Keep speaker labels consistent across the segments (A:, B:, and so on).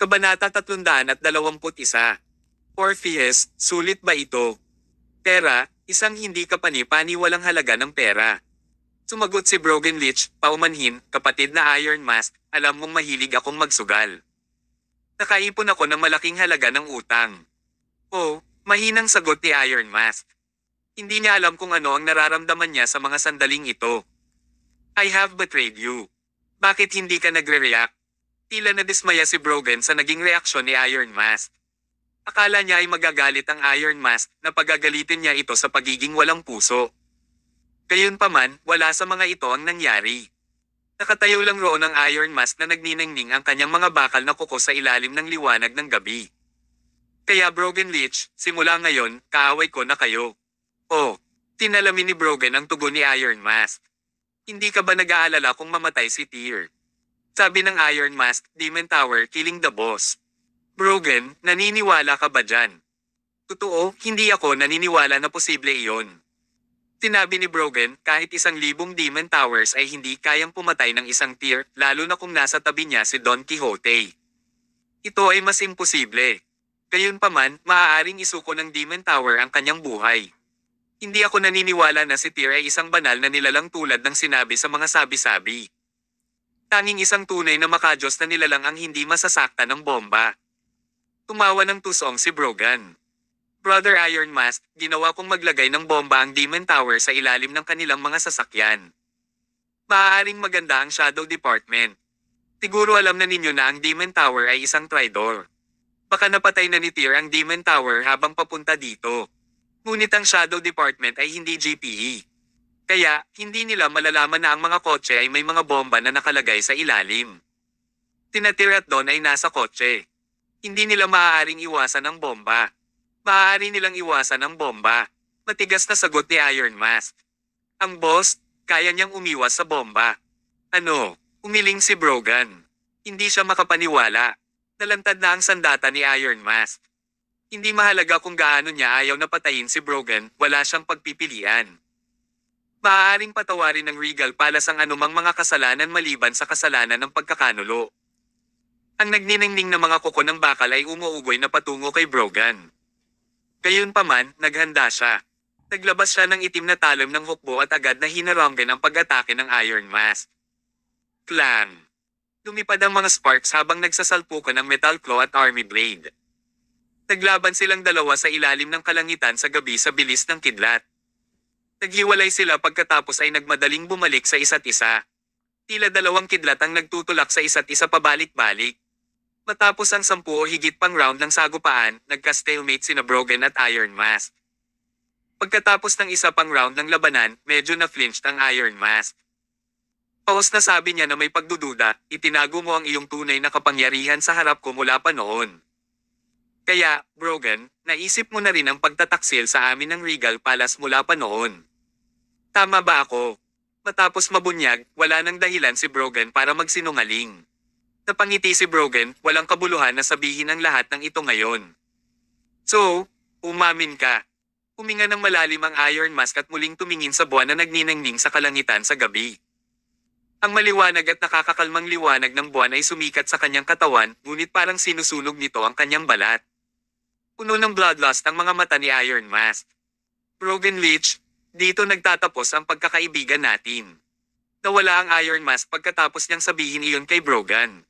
A: Kabanata 321. Orpheus, sulit ba ito? Pera, isang hindi kapani-paniwalang halaga ng pera. Sumagot si Brogan Lich, paumanhin, kapatid na Iron Mask, alam mong mahilig akong magsugal. Nakaipon ako ng malaking halaga ng utang. Oh, mahinang sagot ni Iron Mask. Hindi niya alam kung ano ang nararamdaman niya sa mga sandaling ito. I have betrayed you. Bakit hindi ka nagre-react? Tila nadismaya si Brogan sa naging reaksyon ni Iron Mask. Akala niya ay magagalit ang Iron Mask na pagagalitin niya ito sa pagiging walang puso. Gayunpaman, wala sa mga ito ang nangyari. Nakatayo lang roon ang Iron Mask na nagniningning ang kanyang mga bakal na kuko sa ilalim ng liwanag ng gabi. Kaya Brogan Lich, simula ngayon, kaaway ko na kayo. Oh, tinalamin ni Brogan ang tugon ni Iron Mask. Hindi ka ba nag-aalala kung mamatay si Tyr? Sabi ng Iron Mask, Demon Tower killing the boss. Brogan, naniniwala ka ba dyan? Totoo, hindi ako naniniwala na posible iyon. Sinabi ni Brogan, kahit 1,000 Demon Towers ay hindi kayang pumatay ng isang Tyr, lalo na kung nasa tabi niya si Don Quixote. Ito ay mas imposible. Gayunpaman, maaaring isuko ng Demon Tower ang kanyang buhay. Hindi ako naniniwala na si Tyr ay isang banal na nilalang tulad ng sinabi sa mga sabi-sabi. Tanging isang tunay na makajos na nilalang ang hindi masasakta ng bomba. Tumawa ng tusong si Brogan. Brother Iron Mask, ginawa kong maglagay ng bomba ang Demon Tower sa ilalim ng kanilang mga sasakyan. Maaaring maganda ang Shadow Department. Siguro alam na ninyo na ang Demon Tower ay isang traitor. Baka napatay na ni Tyr ang Demon Tower habang papunta dito. Ngunit ang Shadow Department ay hindi GPE. Kaya, hindi nila malalaman na ang mga kotse ay may mga bomba na nakalagay sa ilalim. Tina Tyr at Don ay nasa kotse. Hindi nila maaaring iwasan ang bomba. Maaari nilang iwasan ang bomba. Matigas na sagot ni Iron Mask. Ang boss, kaya niyang umiwas sa bomba. Ano? Umiling si Brogan. Hindi siya makapaniwala. Nalantad na ang sandata ni Iron Mask. Hindi mahalaga kung gaano niya ayaw na patayin si Brogan, wala siyang pagpipilian. Maaaring patawarin ng Regal Palace ang anumang mga kasalanan maliban sa kasalanan ng pagkakanulo. Ang nagniningning na mga kuko ng bakal ay umuugoy na patungo kay Brogan. Gayunpaman, naghanda siya. Naglabas siya ng itim na talim ng hukbo at agad na hinaranggan ang pag-atake ng Iron Mask. Clang! Lumipad ang mga sparks habang nagsasalpukan ng Metal Claw at Army Blade. Naglaban silang dalawa sa ilalim ng kalangitan sa gabi sa bilis ng kidlat. Naghiwalay sila pagkatapos ay nagmadaling bumalik sa isa't isa. Tila dalawang kidlat ang nagtutulak sa isa't isa pabalik-balik. Matapos ang 10 o higit pang round ng sagupaan, nagka-stalemate sina Brogan at Iron Mask. Pagkatapos ng isa pang round ng labanan, medyo na-flinched ang Iron Mask. Paus na sabi niya na may pagdududa, itinago mo ang iyong tunay na kapangyarihan sa harap ko mula pa noon. Kaya, Brogan, naisip mo na rin ang pagtataksil sa amin ng Regal Palace mula pa noon. Tama ba ako? Matapos mabunyag, wala nang dahilan si Brogan para magsinungaling. Napangiti si Brogan, walang kabuluhan na sabihin ang lahat ng ito ngayon. So, umamin ka. Huminga ng malalim ang Iron Mask at muling tumingin sa buwan na nagniningning sa kalangitan sa gabi. Ang maliwanag at nakakakalmang liwanag ng buwan ay sumikat sa kanyang katawan, ngunit parang sinusunog nito ang kanyang balat. Puno ng bloodlust ang mga mata ni Iron Mask. Brogan Lich, dito nagtatapos ang pagkakaibigan natin. Nawala ang Iron Mask pagkatapos niyang sabihin iyon kay Brogan.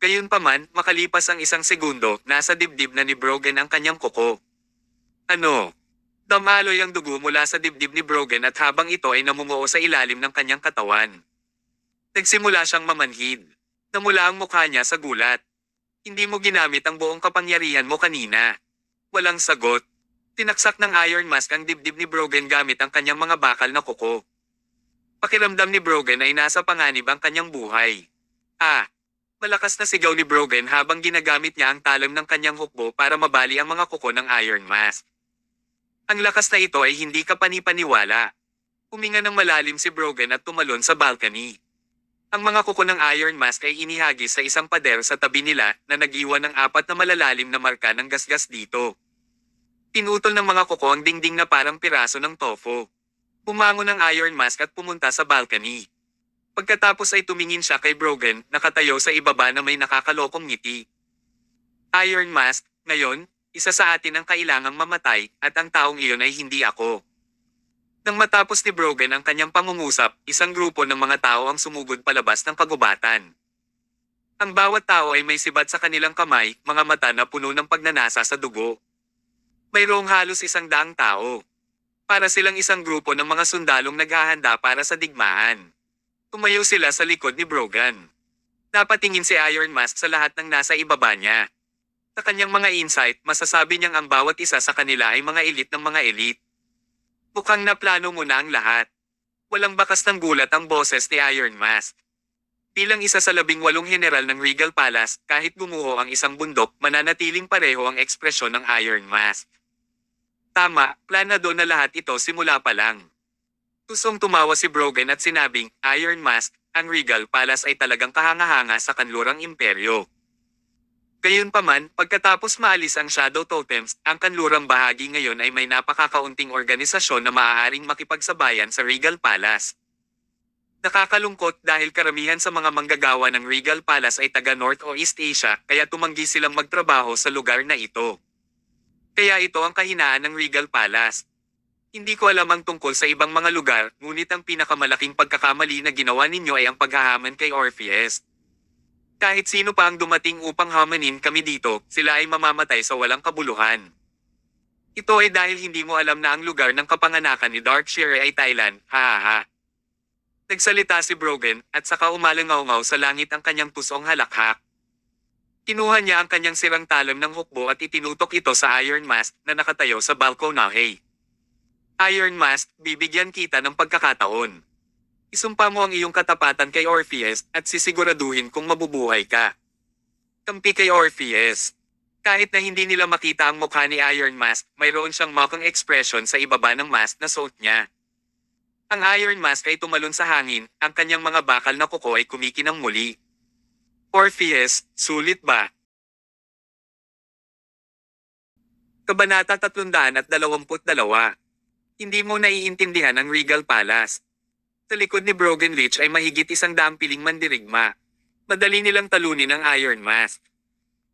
A: Gayunpaman, makalipas ang 1 segundo, nasa dibdib na ni Brogan ang kanyang kuko. Ano? Damaloy ang dugo mula sa dibdib ni Brogan at habang ito ay namumuo sa ilalim ng kanyang katawan. Nagsimula siyang mamanhid. Namula ang mukha niya sa gulat. Hindi mo ginamit ang buong kapangyarihan mo kanina. Walang sagot. Tinaksak ng Iron Mask ang dibdib ni Brogan gamit ang kanyang mga bakal na kuko. Pakiramdam ni Brogan ay nasa panganib ang kanyang buhay. Malakas na sigaw ni Brogan habang ginagamit niya ang talim ng kanyang hukbo para mabali ang mga kuko ng Iron Mask. Ang lakas na ito ay hindi kapani-paniwala. Huminga ng malalim si Brogan at tumalon sa balcony. Ang mga kuko ng Iron Mask ay inihagis sa isang pader sa tabi nila na nag-iwan ng 4 na malalalim na marka ng gasgas dito. Pinutol ng mga kuko ang dingding na parang piraso ng tofu. Bumangon ang Iron Mask at pumunta sa balcony. Pagkatapos ay tumingin siya kay Brogan, nakatayo sa ibaba na may nakakalokong ngiti. Iron Mask, ngayon, isa sa atin ang kailangang mamatay, at ang taong iyon ay hindi ako. Nang matapos ni Brogan ang kanyang pangungusap, isang grupo ng mga tao ang sumugod palabas ng kagubatan. Ang bawat tao ay may sibat sa kanilang kamay, mga mata na puno ng pagnanasa sa dugo. Mayroong halos 100 tao. Para silang isang grupo ng mga sundalong naghahanda para sa digmaan. Tumayo sila sa likod ni Brogan. Napatingin si Iron Mask sa lahat ng nasa ibaba niya. Sa kanyang mga insight, masasabi niyang ang bawat isa sa kanila ay mga elite ng mga elite. Mukhang naplano mo na ang lahat. Walang bakas ng gulat ang boses ni Iron Mask. Bilang isa sa 18 general ng Regal Palace, kahit gumuho ang isang bundok, mananatiling pareho ang ekspresyon ng Iron Mask. Tama, planado na lahat ito simula pa lang. Tusong tumawa si Brogan at sinabing, Iron Mask, ang Regal Palace ay talagang kahanga-hanga sa kanlurang imperyo. Gayunpaman, pagkatapos maalis ang Shadow Totems, ang kanlurang bahagi ngayon ay may napakakaunting organisasyon na maaaring makipagsabayan sa Regal Palace. Nakakalungkot dahil karamihan sa mga manggagawa ng Regal Palace ay taga North o East Asia, kaya tumanggi silang magtrabaho sa lugar na ito. Kaya ito ang kahinaan ng Regal Palace. Hindi ko alam ang tungkol sa ibang mga lugar, ngunit ang pinakamalaking pagkakamali na ginawa ninyo ay ang paghahaman kay Orpheus. Kahit sino pa ang dumating upang hamanin kami dito, sila ay mamamatay sa walang kabuluhan. Ito ay dahil hindi mo alam na ang lugar ng kapanganakan ni Darkshire ay Thailand, hahaha. Nagsalita si Brogan, at saka umalangaw-ngaw sa langit ang kanyang pusong halakhak. Kinuha niya ang kanyang sirang talam ng hukbo at itinutok ito sa Iron Mask na nakatayo sa balkonahe. Iron Mask, bibigyan kita ng pagkakataon. Isumpa mo ang iyong katapatan kay Orpheus at sisiguraduhin kung mabubuhay ka. Kampi kay Orpheus. Kahit na hindi nila makita ang mukha ni Iron Mask, mayroon siyang mocking expression sa ibaba ng mask na suot niya. Ang Iron Mask ay tumalon sa hangin, ang kanyang mga bakal na kuko ay kumikinang muli. Orpheus, sulit ba? Kabanata 322. Hindi mo naiintindihan ang Regal Palace. Sa likod ni Brogan Lich ay mahigit 100 piling mandirigma. Madali nilang talunin ang Iron Mask.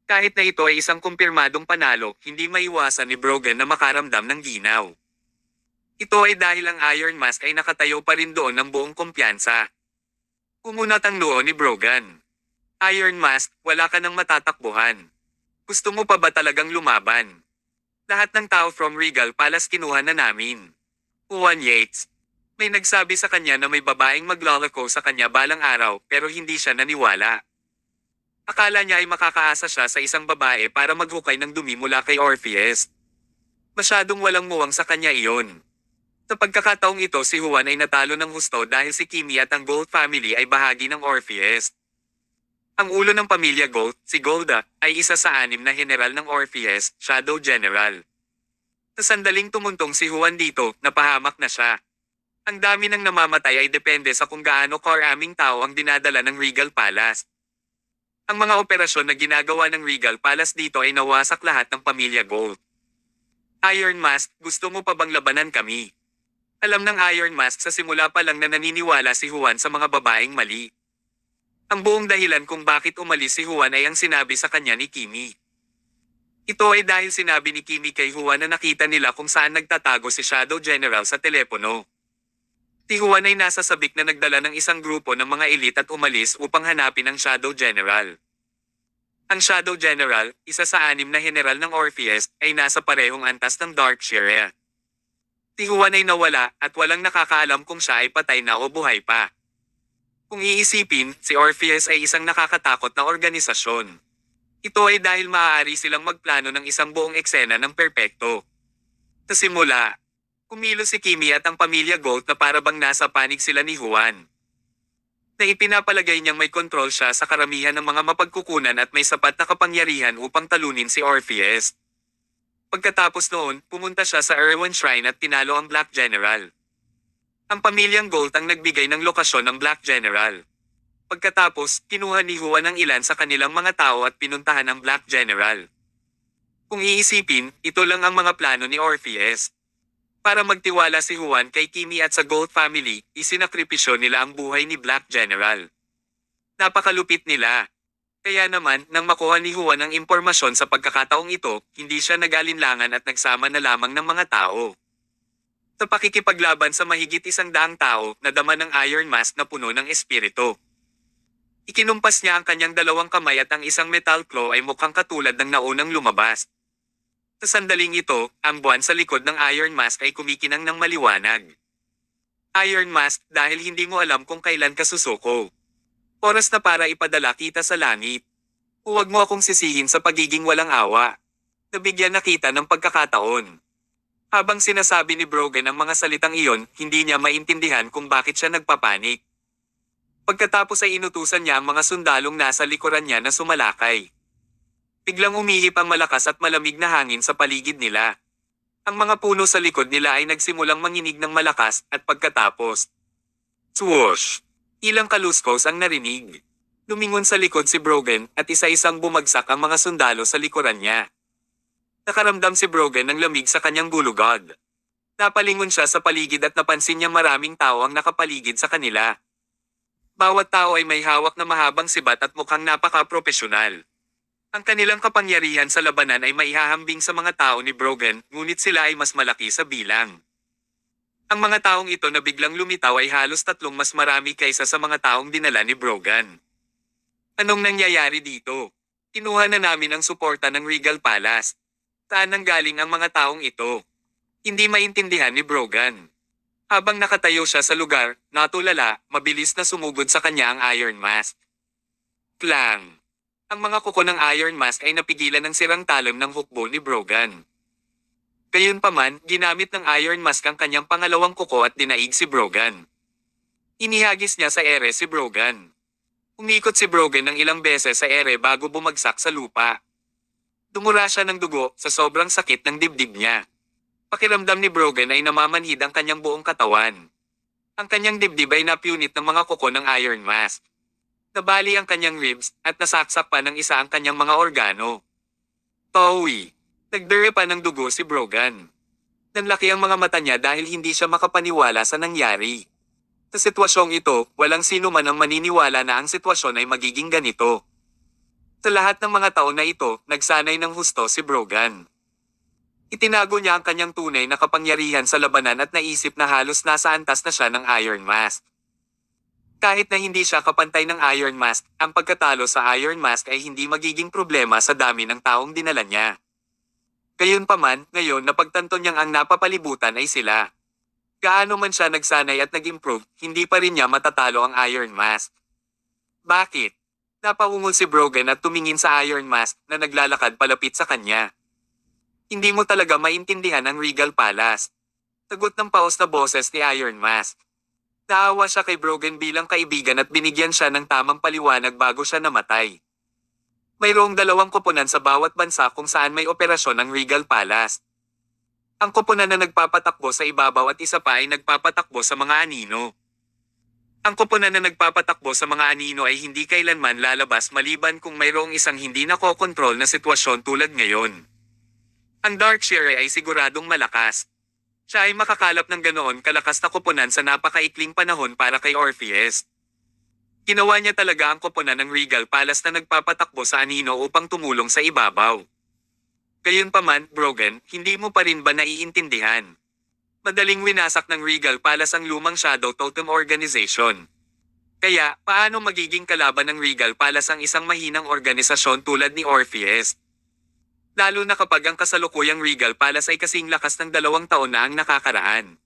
A: Kahit na ito ay isang kumpirmadong panalo, hindi maiwasan ni Brogan na makaramdam ng ginaw. Ito ay dahil ang Iron Mask ay nakatayo pa rin doon ng buong kumpiyansa. Kumunat ang noo ni Brogan. Iron Mask, wala ka nang matatakbuhan. Gusto mo pa ba talagang lumaban? Lahat ng tao from Regal Palace kinuha na namin. Juan Yates. May nagsabi sa kanya na may babaeng maglalako sa kanya balang araw pero hindi siya naniwala. Akala niya ay makakaasa siya sa isang babae para maghukay ng dumi mula kay Orpheus. Masyadong walang muwang sa kanya iyon. Sa pagkakataong ito si Juan ay natalo ng husto dahil si Kimi at ang Gold family ay bahagi ng Orpheus. Ang ulo ng pamilya Gold, si Golda, ay isa sa 6 na general ng Orpheus, Shadow General. Sa sandaling tumuntong si Juan dito, napahamak na siya. Ang dami ng namamatay ay depende sa kung gaano karaming tao ang dinadala ng Regal Palace. Ang mga operasyon na ginagawa ng Regal Palace dito ay nawasak lahat ng pamilya Gold. Iron Mask, gusto mo pa bang labanan kami? Alam ng Iron Mask sa simula pa lang na naniniwala si Juan sa mga babaeng mali. Ang buong dahilan kung bakit umalis si Juan ay ang sinabi sa kanya ni Kimi. Ito ay dahil sinabi ni Kimi kay Juan na nakita nila kung saan nagtatago si Shadow General sa telepono. Si Juan ay nasa sabik na nagdala ng isang grupo ng mga elite at umalis upang hanapin ang Shadow General. Ang Shadow General, isa sa 6 na general ng Orpheus, ay nasa parehong antas ng Darkshire. Si Juan ay nawala at walang nakakaalam kung siya ay patay na o buhay pa. Kung iisipin, si Orpheus ay isang nakakatakot na organisasyon. Ito ay dahil maaari silang magplano ng isang buong eksena ng perpekto. Sa simula, kumilos si Kimi at ang pamilya Gold na parabang nasa panig sila ni Juan. Na ipinapalagay niyang may kontrol siya sa karamihan ng mga mapagkukunan at may sapat na kapangyarihan upang talunin si Orpheus. Pagkatapos noon, pumunta siya sa Erewhon Shrine at tinalo ang Black General. Ang pamilyang Gold ang nagbigay ng lokasyon ng Black General. Pagkatapos, kinuha ni Juan ang ilan sa kanilang mga tao at pinuntahan ang Black General. Kung iisipin, ito lang ang mga plano ni Orpheus. Para magtiwala si Juan kay Kimi at sa Gold family, isinakripisyo nila ang buhay ni Black General. Napakalupit nila. Kaya naman, nang makuha ni Juan ang impormasyon sa pagkakataong ito, hindi siya nag-alinlangan at nagsama na lamang ng mga tao. Sa pakikipaglaban sa mahigit 100 tao, nadama ng Iron Mask na puno ng espiritu. Ikinumpas niya ang kanyang dalawang kamay at ang isang metal claw ay mukhang katulad ng naunang lumabas. Sa sandaling ito, ang buwan sa likod ng Iron Mask ay kumikinang ng maliwanag. Iron Mask, dahil hindi mo alam kung kailan ka susuko. Oras na para ipadala kita sa langit. Huwag mo akong sisihin sa pagiging walang awa. Nabigyan na kita ng pagkakataon. Habang sinasabi ni Brogan ang mga salitang iyon, hindi niya maintindihan kung bakit siya nagpapanik. Pagkatapos ay inutusan niya ang mga sundalong nasa likuran niya na sumalakay. Biglang umihip ang malakas at malamig na hangin sa paligid nila. Ang mga puno sa likod nila ay nagsimulang manginig ng malakas at pagkatapos. Swoosh! Ilang kaluskos ang narinig. Lumingon sa likod si Brogan at isa-isang bumagsak ang mga sundalo sa likuran niya. Nakaramdam si Brogan ng lamig sa kanyang gulugod. Napalingon siya sa paligid at napansin niya maraming tao ang nakapaligid sa kanila. Bawat tao ay may hawak na mahabang sibat at mukhang napaka-propesyonal. Ang kanilang kapangyarihan sa labanan ay maihahambing sa mga tao ni Brogan, ngunit sila ay mas malaki sa bilang. Ang mga taong ito na biglang lumitaw ay halos 3 mas marami kaysa sa mga taong dinala ni Brogan. Anong nangyayari dito? Kinuha na namin ang suporta ng Regal Palace. Saan nanggaling ang mga taong ito? Hindi maintindihan ni Brogan. Habang nakatayo siya sa lugar, natulala, mabilis na sumugod sa kanya ang Iron Mask. Klang! Ang mga kuko ng Iron Mask ay napigilan ng sirang talam ng hukbo ni Brogan. Gayunpaman, ginamit ng Iron Mask ang kanyang pangalawang kuko at dinaig si Brogan. Inihagis niya sa ere si Brogan. Umikot si Brogan ng ilang beses sa ere bago bumagsak sa lupa. Dumura siya ng dugo sa sobrang sakit ng dibdib niya. Pakiramdam ni Brogan ay namamanhid ang kanyang buong katawan. Ang kanyang dibdib ay napunit ng mga kuko ng Iron Mask. Nabali ang kanyang ribs at nasaksak pa ng isa ang kanyang mga organo. Towie! Nagdere pa ng dugo si Brogan. Nanlaki ang mga mata niya dahil hindi siya makapaniwala sa nangyari. Sa sitwasyong ito, walang sino man ang maniniwala na ang sitwasyon ay magiging ganito. Sa lahat ng mga taon na ito, nagsanay ng husto si Brogan. Itinago niya ang kanyang tunay na kapangyarihan sa labanan at naisip na halos nasa antas na siya ng Iron Mask. Kahit na hindi siya kapantay ng Iron Mask, ang pagkatalo sa Iron Mask ay hindi magiging problema sa dami ng taong dinala niya. Gayunpaman, ngayon napagtanto niyang ang napapalibutan ay sila. Gaano man siya nagsanay at nag-improve, hindi pa rin niya matatalo ang Iron Mask. Bakit? Napaungol si Brogan at tumingin sa Iron Mask na naglalakad palapit sa kanya. Hindi mo talaga maintindihan ang Regal Palace. Sagot ng paos na boses ni Iron Mask. Naawa siya kay Brogan bilang kaibigan at binigyan siya ng tamang paliwanag bago siya namatay. Mayroong 2 koponan sa bawat bansa kung saan may operasyon ang Regal Palace. Ang koponan na nagpapatakbo sa ibabaw at isa pa ay nagpapatakbo sa mga anino. Ang koponan na nagpapatakbo sa mga anino ay hindi kailanman lalabas maliban kung mayroong isang hindi nakokontrol na sitwasyon tulad ngayon. Ang Darkshire ay siguradong malakas. Siya ay makakalap ng ganoon kalakas na koponan sa napakaikling panahon para kay Orpheus. Ginawa niya talaga ang koponan ng Regal Palace na nagpapatakbo sa anino upang tumulong sa ibabaw. Gayunpaman, Brogan, hindi mo pa rin ba naiintindihan? Madaling winasak ng Regal Palace ang lumang Shadow Totem Organization. Kaya, paano magiging kalaban ng Regal Palace ang isang mahinang organisasyon tulad ni Orpheus? Lalo na kapag ang kasalukuyang Regal Palace ay kasing lakas ng 2 taon na ang nakakaraan.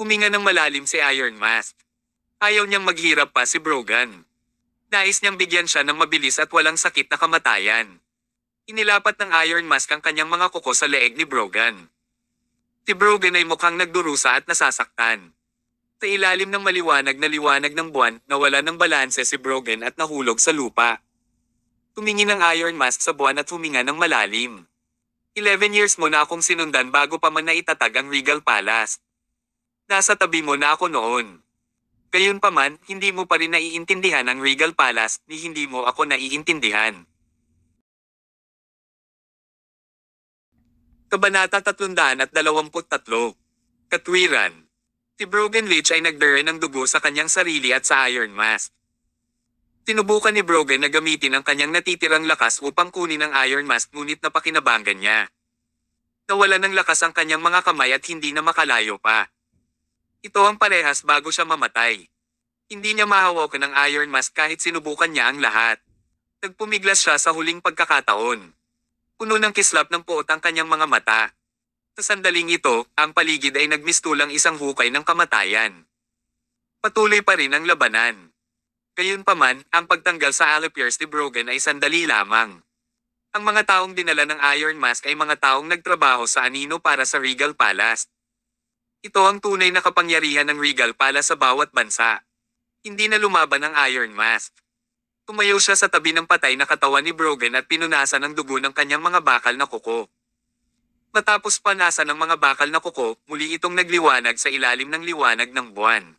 A: Huminga ng malalim si Iron Mask. Ayaw niyang maghirap pa si Brogan. Nais niyang bigyan siya ng mabilis at walang sakit na kamatayan. Inilapat ng Iron Mask ang kanyang mga kuko sa leeg ni Brogan. Si Brogan ay mukhang nagdurusa at nasasaktan. Sa ilalim ng maliwanag na liwanag ng buwan, nawala ng balanse si Brogan at nahulog sa lupa. Tumingin ang Iron Mask sa buwan at huminga ng malalim. 11 years mo na akong sinundan bago pa man naitatag ang Regal Palace. Nasa tabi mo na ako noon. Gayunpaman, hindi mo pa rin naiintindihan ang Regal Palace, ni hindi mo ako naiintindihan. Kabanata 323. Katwiran. Si Brogan Lich ay nagdere ng dugo sa kanyang sarili at sa Iron Mask. Sinubukan ni Brogan na gamitin ang kanyang natitirang lakas upang kunin ang Iron Mask ngunit napakinabangan niya. Nawala ng lakas ang kanyang mga kamay at hindi na makalayo pa. Ito ang parehas bago siya mamatay. Hindi niya mahawakan ang Iron Mask kahit sinubukan niya ang lahat. Nagpumiglas siya sa huling pagkakataon. Puno ng kislap ng puot ang kanyang mga mata. Sa sandaling ito, ang paligid ay nagmistulang isang hukay ng kamatayan. Patuloy pa rin ang labanan. Gayunpaman, ang pagtanggal sa Alipierce ni Brogan ay sandali lamang. Ang mga taong dinala ng Iron Mask ay mga taong nagtrabaho sa anino para sa Regal Palace. Ito ang tunay na kapangyarihan ng Regal Palace sa bawat bansa. Hindi na lumaban ang Iron Mask. Tumayo siya sa tabi ng patay na katawan ni Brogan at pinunasan ng dugo ng kanyang mga bakal na kuko. Matapos panasan ng mga bakal na kuko, muli itong nagliwanag sa ilalim ng liwanag ng buwan.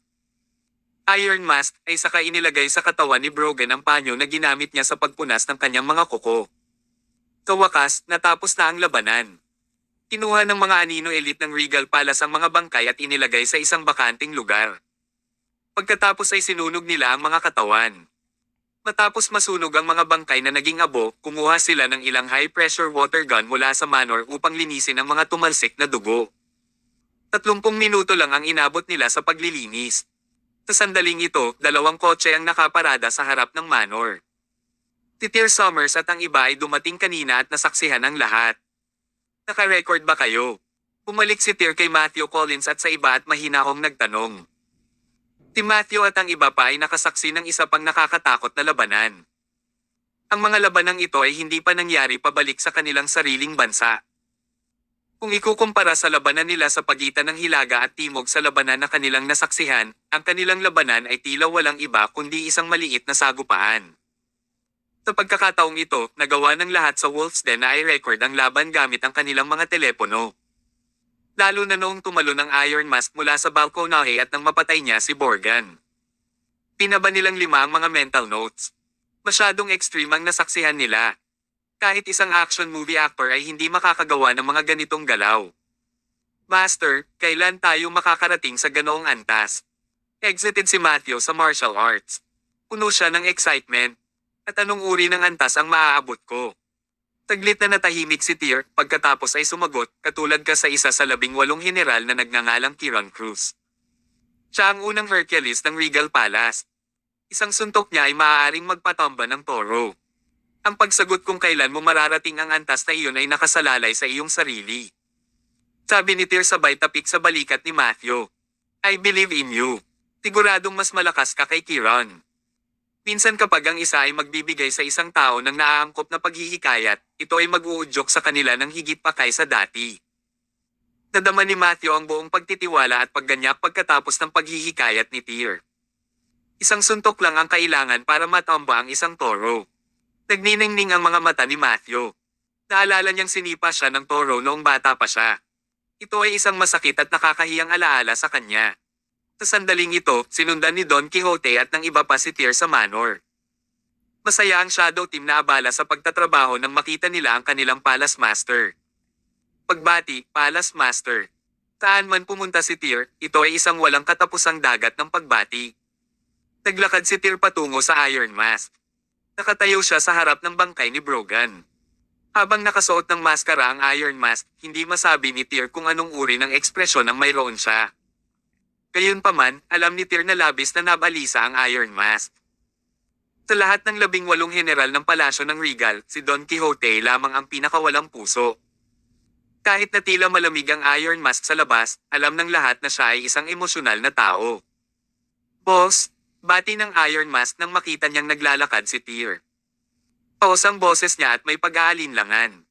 A: Iron Mask ay saka inilagay sa katawan ni Brogan ang panyo na ginamit niya sa pagpunas ng kanyang mga kuko. Sa wakas, natapos na ang labanan. Kinuha ng mga anino elite ng Regal Palace ang mga bangkay at inilagay sa isang bakanting lugar. Pagkatapos ay sinunog nila ang mga katawan. Matapos masunog ang mga bangkay na naging abo, kumuha sila ng ilang high-pressure water gun mula sa manor upang linisin ang mga tumalsik na dugo. 30 minuto lang ang inabot nila sa paglilinis. Sa sandaling ito, 2 kotse ang nakaparada sa harap ng manor. Si Tyr Summers at ang iba ay dumating kanina at nasaksihan ang lahat. Naka-record ba kayo? Bumalik si Tyr kay Matthew Collins at sa iba at mahinahong nagtanong. Si Matthew at ang iba pa ay nakasaksi ng isa pang nakakatakot na labanan. Ang mga labanang ito ay hindi pa nangyari pabalik sa kanilang sariling bansa. Kung ikukumpara sa labanan nila sa pagitan ng Hilaga at Timog sa labanan na kanilang nasaksihan, ang kanilang labanan ay tila walang iba kundi isang maliit na sagupaan. Sa pagkakataong ito, nagawa ng lahat sa Wolf's Den na i-record ang laban gamit ang kanilang mga telepono. Lalo na noong tumalo ng Iron Mask mula sa balkonahe at nang mapatay niya si Borgan. Pinaba nilang 5 ang mga mental notes. Masyadong extreme ang nasaksihan nila. Kahit isang action movie actor ay hindi makakagawa ng mga ganitong galaw. Master, kailan tayo makakarating sa ganoong antas? Exited si Matthew sa martial arts. Puno siya ng excitement. At anong uri ng antas ang maaabot ko? Taglit na natahimik si Tyr, pagkatapos ay sumagot, katulad ka sa isa sa 18 general na nagngangalang Kiran Cruz. Siya ang unang Hercules ng Regal Palace. Isang suntok niya ay maaaring magpatomba ng toro. Ang pagsagot kung kailan mo mararating ang antas na iyon ay nakasalalay sa iyong sarili. Sabi ni Tyr sabay tapik sa balikat ni Matthew. I believe in you. Siguradong mas malakas ka kay Kiran. Minsan kapag ang isa ay magbibigay sa isang tao ng naaangkop na paghihikayat, ito ay mag-uudyok sa kanila ng higit pa kaysa dati. Nadama ni Matthew ang buong pagtitiwala at pagganyak pagkatapos ng paghihikayat ni Tyr. Isang suntok lang ang kailangan para matamba ang isang toro. Nagniningning ang mga mata ni Matthew. Naalala niyang sinipa siya ng toro noong bata pa siya. Ito ay isang masakit at nakakahiyang alaala sa kanya. Sa sandaling ito, sinundan ni Don Quixote at ng iba pa si Tyr sa manor. Masaya ang Shadow Team na abala sa pagtatrabaho nang makita nila ang kanilang Palace Master. Pagbati, Palace Master. Saan man pumunta si Tyr, ito ay isang walang katapusang dagat ng pagbati. Naglakad si Tyr patungo sa Iron Mask. Nakatayo siya sa harap ng bangkay ni Brogan. Habang nakasuot ng maskara ang Iron Mask, hindi masabi ni Tyr kung anong uri ng ekspresyon ang mayroon siya. Gayunpaman, alam ni Tyr na labis na nabalisa ang Iron Mask. Sa lahat ng 18 general ng palasyo ng Regal, si Don Quixote lamang ang pinakawalang puso. Kahit na tila malamig ang Iron Mask sa labas, alam ng lahat na siya ay isang emosyonal na tao. Boss, bati ng Iron Mask nang makita niyang naglalakad si Tyr. Paos ang boses niya at may pag-aalinlangan.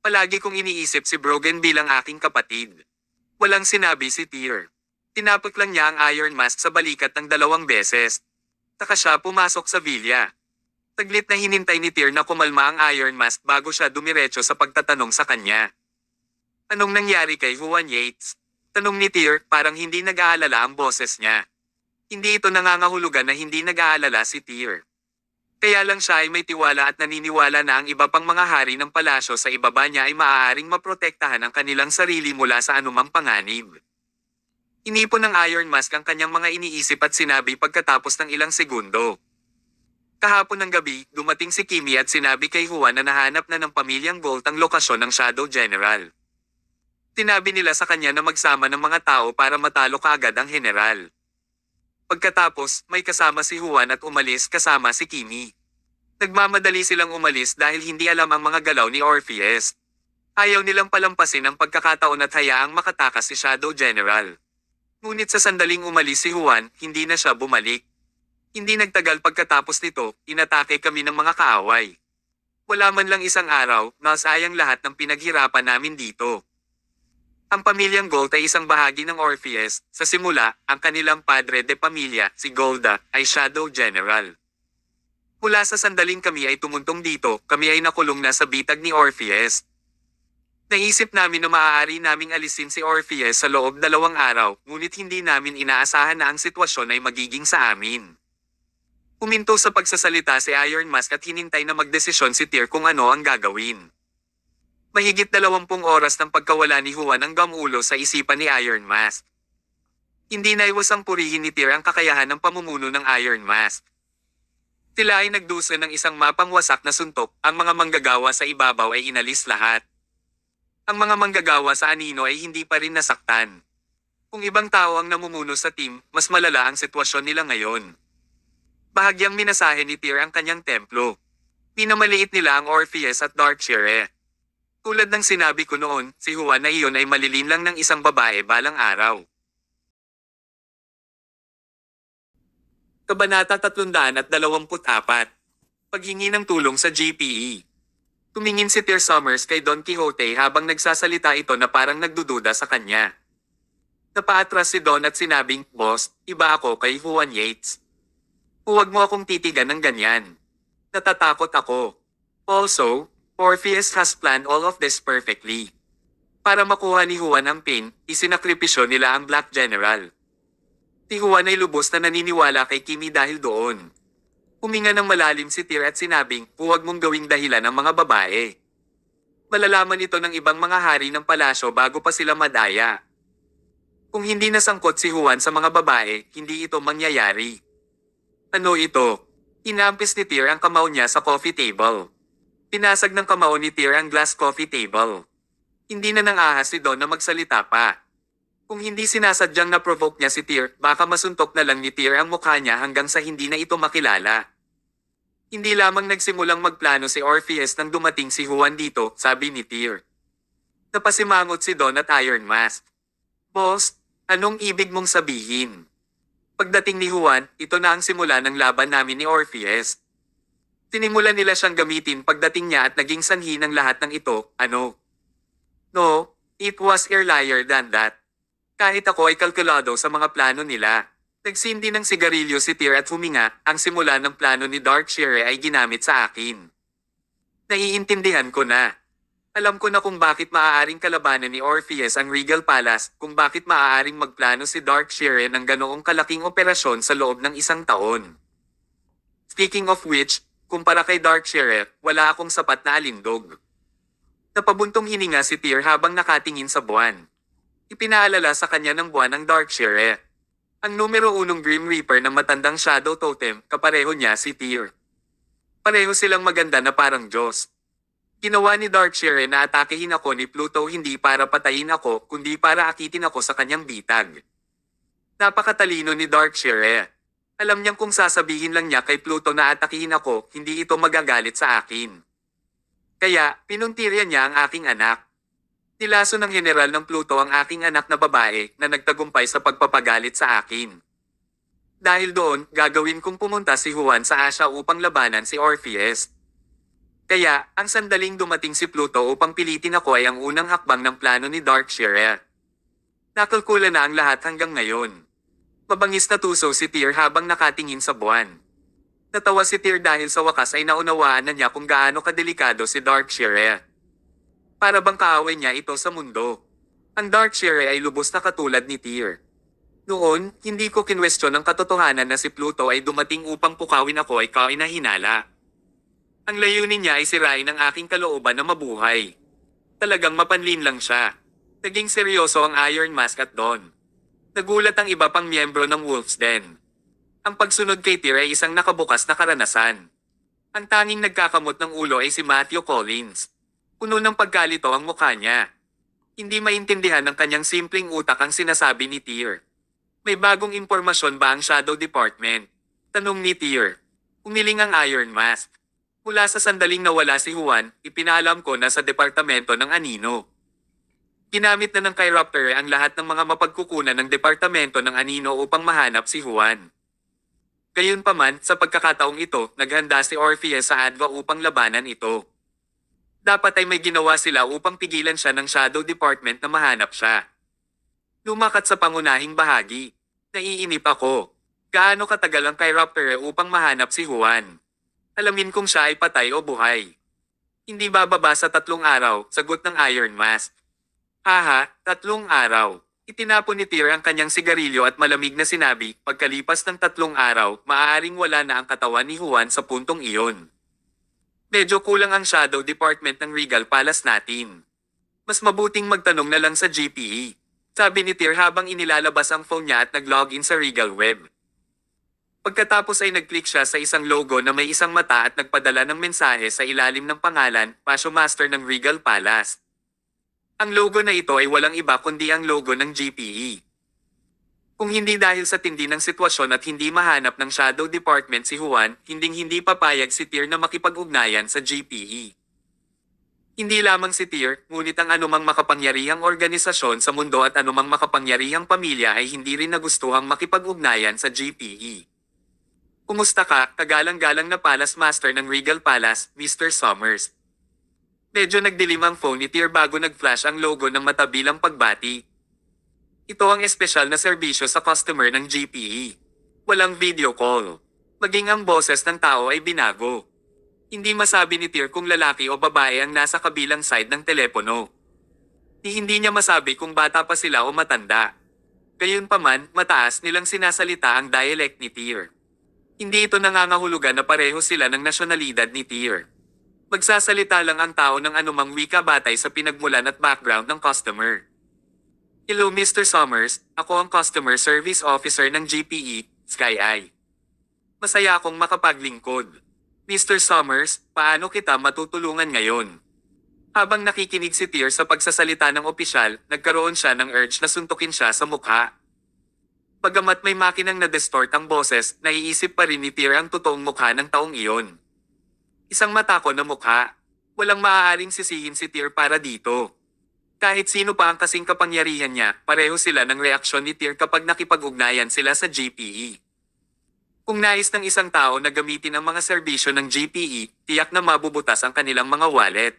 A: Palagi kong iniisip si Brogan bilang aking kapatid. Walang sinabi si Tyr. Tinapik lang niya ang Iron Mask sa balikat ng 2 beses. Saka siya pumasok sa villa. Taglit na hinintay ni Tyr na kumalma ang Iron Mask bago siya dumiretso sa pagtatanong sa kanya. Anong nangyari kay Juan Yates? Tanong ni Tyr, parang hindi nag-aalala ang boses niya. Hindi ito nangangahulugan na hindi nag-aalala si Tyr. Kaya lang siya ay may tiwala at naniniwala na ang iba pang mga hari ng palasyo sa ibaba niya ay maaaring maprotektahan ang kanilang sarili mula sa anumang panganib. Inipon ng Iron Mask ang kanyang mga iniisip at sinabi pagkatapos ng ilang segundo. Kahapon ng gabi, dumating si Kimi at sinabi kay Juan na nahanap na ng pamilyang Gold ang lokasyon ng Shadow General. Tinabi nila sa kanya na magsama ng mga tao para matalo kaagad ang general. Pagkatapos, may kasama si Juan at umalis kasama si Kimi. Nagmamadali silang umalis dahil hindi alam ang mga galaw ni Orpheus. Ayaw nilang palampasin ang pagkakataon at hayaang makatakas si Shadow General. Ngunit sa sandaling umalis si Juan, hindi na siya bumalik. Hindi nagtagal pagkatapos nito, inatake kami ng mga kaaway. Wala man lang isang araw, nasayang lahat ng pinaghirapan namin dito. Ang pamilyang Gold ay isang bahagi ng Orpheus. Sa simula, ang kanilang padre de pamilya, si Golda, ay Shadow General. Mula sa sandaling kami ay tumuntong dito, kami ay nakulong na sa bitag ni Orpheus. Naisip namin na maaari naming alisin si Orpheus sa loob 2 araw, ngunit hindi namin inaasahan na ang sitwasyon ay magiging sa amin. Huminto sa pagsasalita si Iron Mask at hinintay na magdesisyon si Tyr kung ano ang gagawin. Mahigit 20 oras ng pagkawala ni Juan ang gamulo sa isipan ni Iron Mask. Hindi naiwasang purihin ni Tyr ang kakayahan ng pamumuno ng Iron Mask. Tila ay nagdusa ng isang mapangwasak na suntok, ang mga manggagawa sa ibabaw ay inalis lahat. Ang mga manggagawa sa anino ay hindi pa rin nasaktan. Kung ibang tao ang namumuno sa team, mas malala ang sitwasyon nila ngayon. Bahagyang minasahe ni Tyr ang kanyang templo. Pinamaliit nila ang Orpheus at Darkshire. Tulad ng sinabi ko noon, si Juan na iyon ay malilin lang ng isang babae balang araw. Kabanata 324. Paghingi ng tulong sa GPE. Tumingin si Tyr Summers kay Don Quixote habang nagsasalita ito na parang nagdududa sa kanya. Napaatras si Don at sinabing, "Boss, iba ako kay Juan Yates. Huwag mo akong titigan ng ganyan. Natatakot ako. Also, Orpheus has planned all of this perfectly. Para makuha ni Juan ang pin, isinakripisyo nila ang Black General." Si Juan ay lubos na naniniwala kay Kimi dahil doon. Huminga ng malalim si Tyr at sinabing, "Huwag mong gawing dahilan ang mga babae. Malalaman ito ng ibang mga hari ng palasyo bago pa sila madaya. Kung hindi nasangkot si Juan sa mga babae, hindi ito mangyayari." "Ano ito?" Inampis ni Tyr ang kamao niya sa coffee table. Pinasag ng kamao ni Tyr ang glass coffee table. Hindi na nang-ahas si Don na magsalita pa. Kung hindi sinasadyang na-provoke niya si Tyr, baka masuntok na lang ni Tyr ang mukha niya hanggang sa hindi na ito makilala. Hindi lamang nagsimulang magplano si Orpheus nang dumating si Juan dito, sabi ni Tyr. Napasimangot si Don at Iron Mask. "Boss, anong ibig mong sabihin?" Pagdating ni Juan, ito na ang simula ng laban namin ni Orpheus. Tinimulan nila siyang gamitin pagdating niya at naging sanhi ng lahat ng ito, ano? No, it was earlier than that. Kahit ako ay kalkulado sa mga plano nila. Nagsindi ng sigarilyo si Tyr at huminga, ang simula ng plano ni Darkshire ay ginamit sa akin. Naiintindihan ko na. Alam ko na kung bakit maaaring kalabanan ni Orpheus ang Regal Palace, kung bakit maaaring magplano si Darkshire ng ganoong kalaking operasyon sa loob ng 1 taon. Speaking of which, kumpara kay Darkshire, wala akong sapat na alindog. Napabuntong hininga si Tyr habang nakatingin sa buwan. Ipinaalala sa kanya ng buwan ang Darkshire. Ang numero 1 Grim Reaper ng matandang Shadow Totem, kapareho niya si Tyr. Pareho silang maganda na parang Diyos. Ginawa ni Darkshire na atakehin ako ni Pluto hindi para patayin ako, kundi para akitin ako sa kanyang bitag. Napakatalino ni Darkshire. Alam niyang kung sasabihin lang niya kay Pluto na atakehin ako, hindi ito magagalit sa akin. Kaya, pinuntirya niya ang aking anak. Nilaso ng general ng Pluto ang aking anak na babae na nagtagumpay sa pagpapagalit sa akin. Dahil doon, gagawin kong pumunta si Juan sa Asia upang labanan si Orpheus. Kaya, ang sandaling dumating si Pluto upang pilitin ako ay ang unang hakbang ng plano ni Darkshire. Nakalkula na ang lahat hanggang ngayon. Mabangis na tuso si Tyr habang nakatingin sa buwan. Natawa si Tyr dahil sa wakas ay naunawaan na niya kung gaano kadelikado si Darkshire. Para bang kaaway niya ito sa mundo. Ang Darkshire ay lubos na katulad ni Tyr. Noon, hindi ko kinwestiyon ang katotohanan na si Pluto ay dumating upang pukawin ako ay kainahinala. Ang layunin niya ay sirain ang aking kalooban na mabuhay. Talagang mapanlin lang siya. Naging seryoso ang Iron Mask at Dawn. Nagulat ang iba pang miyembro ng Wolf's Den. Ang pagsunod kay Tyr ay isang nakabukas na karanasan. Ang tanging nagkakamot ng ulo ay si Matthew Collins. Puno ng pagkalito ang mukha niya. Hindi maintindihan ng kanyang simpleng utak ang sinasabi ni Tyr. May bagong impormasyon ba ang Shadow Department? Tanong ni Tyr. Umiling ang Iron Mask. Mula sa sandaling nawala si Juan, ipinaalam ko na sa departamento ng Anino. Ginamit na ng Chiroptер ang lahat ng mga mapagkukunan ng departamento ng Anino upang mahanap si Juan. Gayunpaman, sa pagkakataong ito, naghanda si Orpheus sa Adva upang labanan ito. Dapat ay may ginawa sila upang pigilan siya ng Shadow Department na mahanap siya. Lumakat sa pangunahing bahagi. Naiinip ako. Gaano katagal ang Chiroptер upang mahanap si Juan? Alamin kung siya ay patay o buhay. Hindi bababa sa 3 araw, sagot ng Iron Mask. Haha, 3 araw. Itinapon ni Tyr ang kanyang sigarilyo at malamig na sinabi, pagkalipas ng 3 araw, maaaring wala na ang katawan ni Juan sa puntong iyon. Medyo kulang ang Shadow Department ng Regal Palace natin. Mas mabuting magtanong na lang sa GPE. Sabi ni Tyr habang inilalabas ang phone niya at nag-login sa Regal Web. Pagkatapos ay nag-click siya sa isang logo na may isang mata at nagpadala ng mensahe sa ilalim ng pangalan, Pasyo Master ng Regal Palace. Ang logo na ito ay walang iba kundi ang logo ng GPE. Kung hindi dahil sa tindi ng sitwasyon at hindi mahanap ng Shadow Department si Juan, hindi papayag si Tyr na makipag-ugnayan sa GPE. Hindi lamang si Tyr, ngunit ang anumang makapangyarihang organisasyon sa mundo at anumang makapangyarihang pamilya ay hindi rin nagustuhang makipag-ugnayan sa GPE. Kumusta ka, kagalang-galang na Palace Master ng Regal Palace, Mr. Summers? Medyo nagdilim ang phone ni Tyr bago nag-flash ang logo ng matabilang pagbati. Ito ang espesyal na serbisyo sa customer ng GPE. Walang video call. Maging ang boses ng tao ay binago. Hindi masabi ni Tyr kung lalaki o babae ang nasa kabilang side ng telepono. Hindi niya masabi kung bata pa sila o matanda. Gayunpaman, mataas nilang sinasalita ang dialect ni Tyr. Hindi ito nangangahulugan na pareho sila ng nasyonalidad ni Tyr. Magsasalita lang ang tao ng anumang wika batay sa pinagmulan at background ng customer. Hello Mr. Summers, ako ang Customer Service Officer ng GPE, Sky Eye. Masaya akong makapaglingkod. Mr. Summers, paano kita matutulungan ngayon? Habang nakikinig si Tyr sa pagsasalita ng opisyal, nagkaroon siya ng urge na suntukin siya sa mukha. Bagamat may makinang na-distort ang boses, naiisip pa rin ni Tyr ang totoong mukha ng taong iyon. Isang matako na mukha. Walang maaaring sisihin si Tyr para dito. Kahit sino pa ang kasing kapangyarihan niya, pareho sila ng reaksyon ni Tyr kapag nakipag-ugnayan sila sa GPE. Kung nais ng isang tao na gamitin ang mga serbisyo ng GPE, tiyak na mabubutas ang kanilang mga wallet.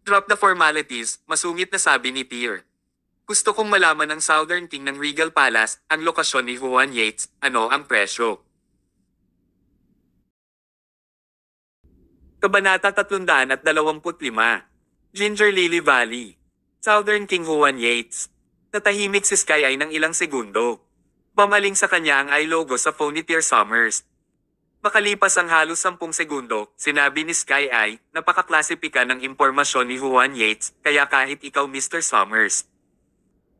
A: Drop the formalities, masungit na sabi ni Tyr. Gusto kong malaman ng Southern King ng Regal Palace, ang lokasyon ni Juan Yates, ano ang presyo. Kabanata 325. Ginger Lily Valley. Southern King Juan Yates. Natahimik si Sky Eye ng ilang segundo. Mamaling sa kanya ang eye logo sa phone ni Tyr Summers. Makalipas ang halos 10 segundo, sinabi ni Sky Eye, napakaklasipika ng impormasyon ni Juan Yates, kaya kahit ikaw Mr. Summers.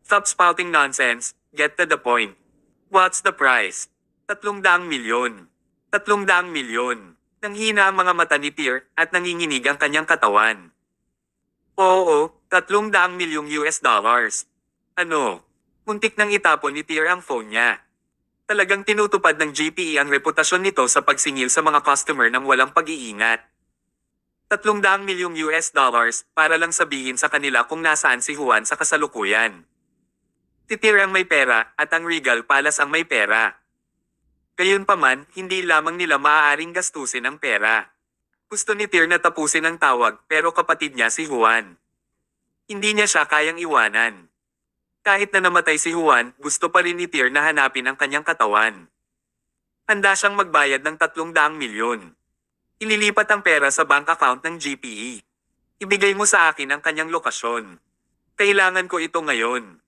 A: Stop spouting nonsense, get to the point. What's the price? 300 milyon. 300 milyon. Nanghina ang mga mata ni Tyr at nanginginig ang kanyang katawan. Oo, 300 milyong US dollars. Ano? Muntik nang itapon ni Tyr ang phone niya. Talagang tinutupad ng GPE ang reputasyon nito sa pagsingil sa mga customer ng walang pag-iingat. 300 milyong US dollars para lang sabihin sa kanila kung nasaan si Juan sa kasalukuyan. Si Tyr ang may pera at ang Regal Palace ang may pera. Gayunpaman, hindi lamang nila maaaring gastusin ang pera. Gusto ni Tyr na tapusin ang tawag pero kapatid niya si Juan. Hindi niya siya kayang iwanan. Kahit na namatay si Juan, gusto pa rin ni Tyr na hanapin ang kanyang katawan. Handa siyang magbayad ng 300 milyon. Ililipat ang pera sa bank account ng GPE. Ibigay mo sa akin ang kanyang lokasyon. Kailangan ko ito ngayon.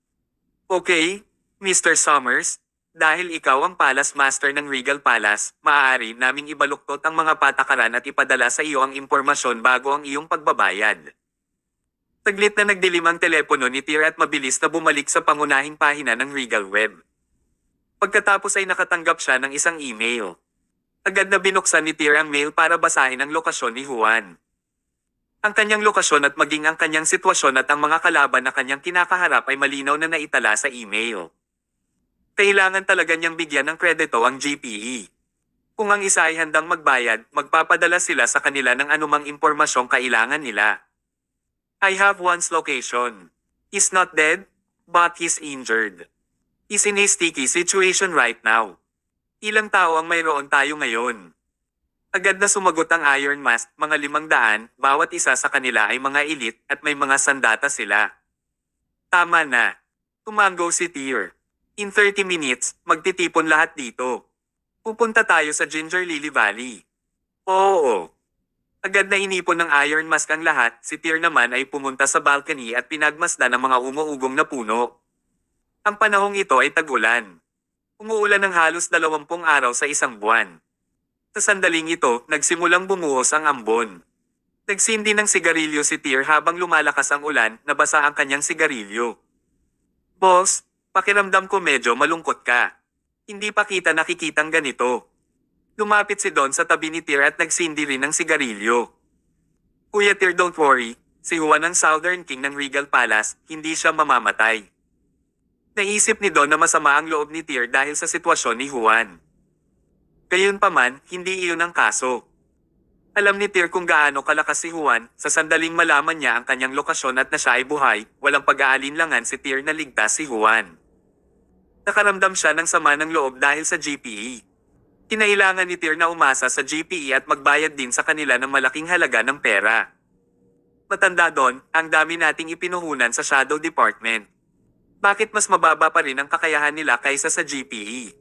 A: Okay, Mr. Summers? Dahil ikaw ang Palace Master ng Regal Palace, maaari naming ibaluktot ang mga patakaran at ipadala sa iyo ang impormasyon bago ang iyong pagbabayad. Taglit na nagdilim ang telepono ni Tyr at mabilis na bumalik sa pangunahing pahina ng Regal Web. Pagkatapos ay nakatanggap siya ng isang email. Agad na binuksan ni Tyr ang mail para basahin ang lokasyon ni Juan. Ang kanyang lokasyon at maging ang kanyang sitwasyon at ang mga kalaban na kanyang kinakaharap ay malinaw na naitala sa email. Kailangan talaga niyang bigyan ng kredito ang GPE. Kung ang isa ay handang magbayad, magpapadala sila sa kanila ng anumang impormasyong kailangan nila. I have one's location. He's not dead, but he's injured. He's in a sticky situation right now. Ilang tao ang mayroon tayo ngayon? Agad na sumagot ang Iron Mask, mga 500, bawat isa sa kanila ay mga elite at may mga sandata sila. Tama na. Tumango si Tyr. In 30 minutes, magtitipon lahat dito. Pupunta tayo sa Ginger Lily Valley. Oo. Agad na inipon ng Iron Mask ang lahat, si Tyr naman ay pumunta sa balcony at pinagmasdan ng mga umuugong na puno. Ang panahong ito ay tag-ulan. Umuulan ng halos 20 araw sa isang buwan. Sa sandaling ito, nagsimulang bumuhos ang ambon. Nagsindi ng sigarilyo si Tyr habang lumalakas ang ulan, nabasa ang kanyang sigarilyo. Boss, pakiramdam ko medyo malungkot ka. Hindi pa kita nakikitang ganito. Lumapit si Don sa tabi ni Tyr at nagsindi rin ng sigarilyo. Kuya Tyr, don't worry, si Juan ang Southern King ng Regal Palace, hindi siya mamamatay. Naisip ni Don na masama ang loob ni Tyr dahil sa sitwasyon ni Juan. Gayunpaman, hindi iyon ang kaso. Alam ni Tyr kung gaano kalakas si Juan, sa sandaling malaman niya ang kanyang lokasyon at na siya ay buhay, walang pag-aalinlangan si Tyr na ligtas si Juan. Nakaramdam siya ng sama ng loob dahil sa GPE. Kinailangan ni Tyr na umasa sa GPE at magbayad din sa kanila ng malaking halaga ng pera. Matanda Don, ang dami nating ipinuhunan sa Shadow Department. Bakit mas mababa pa rin ang kakayahan nila kaysa sa GPE?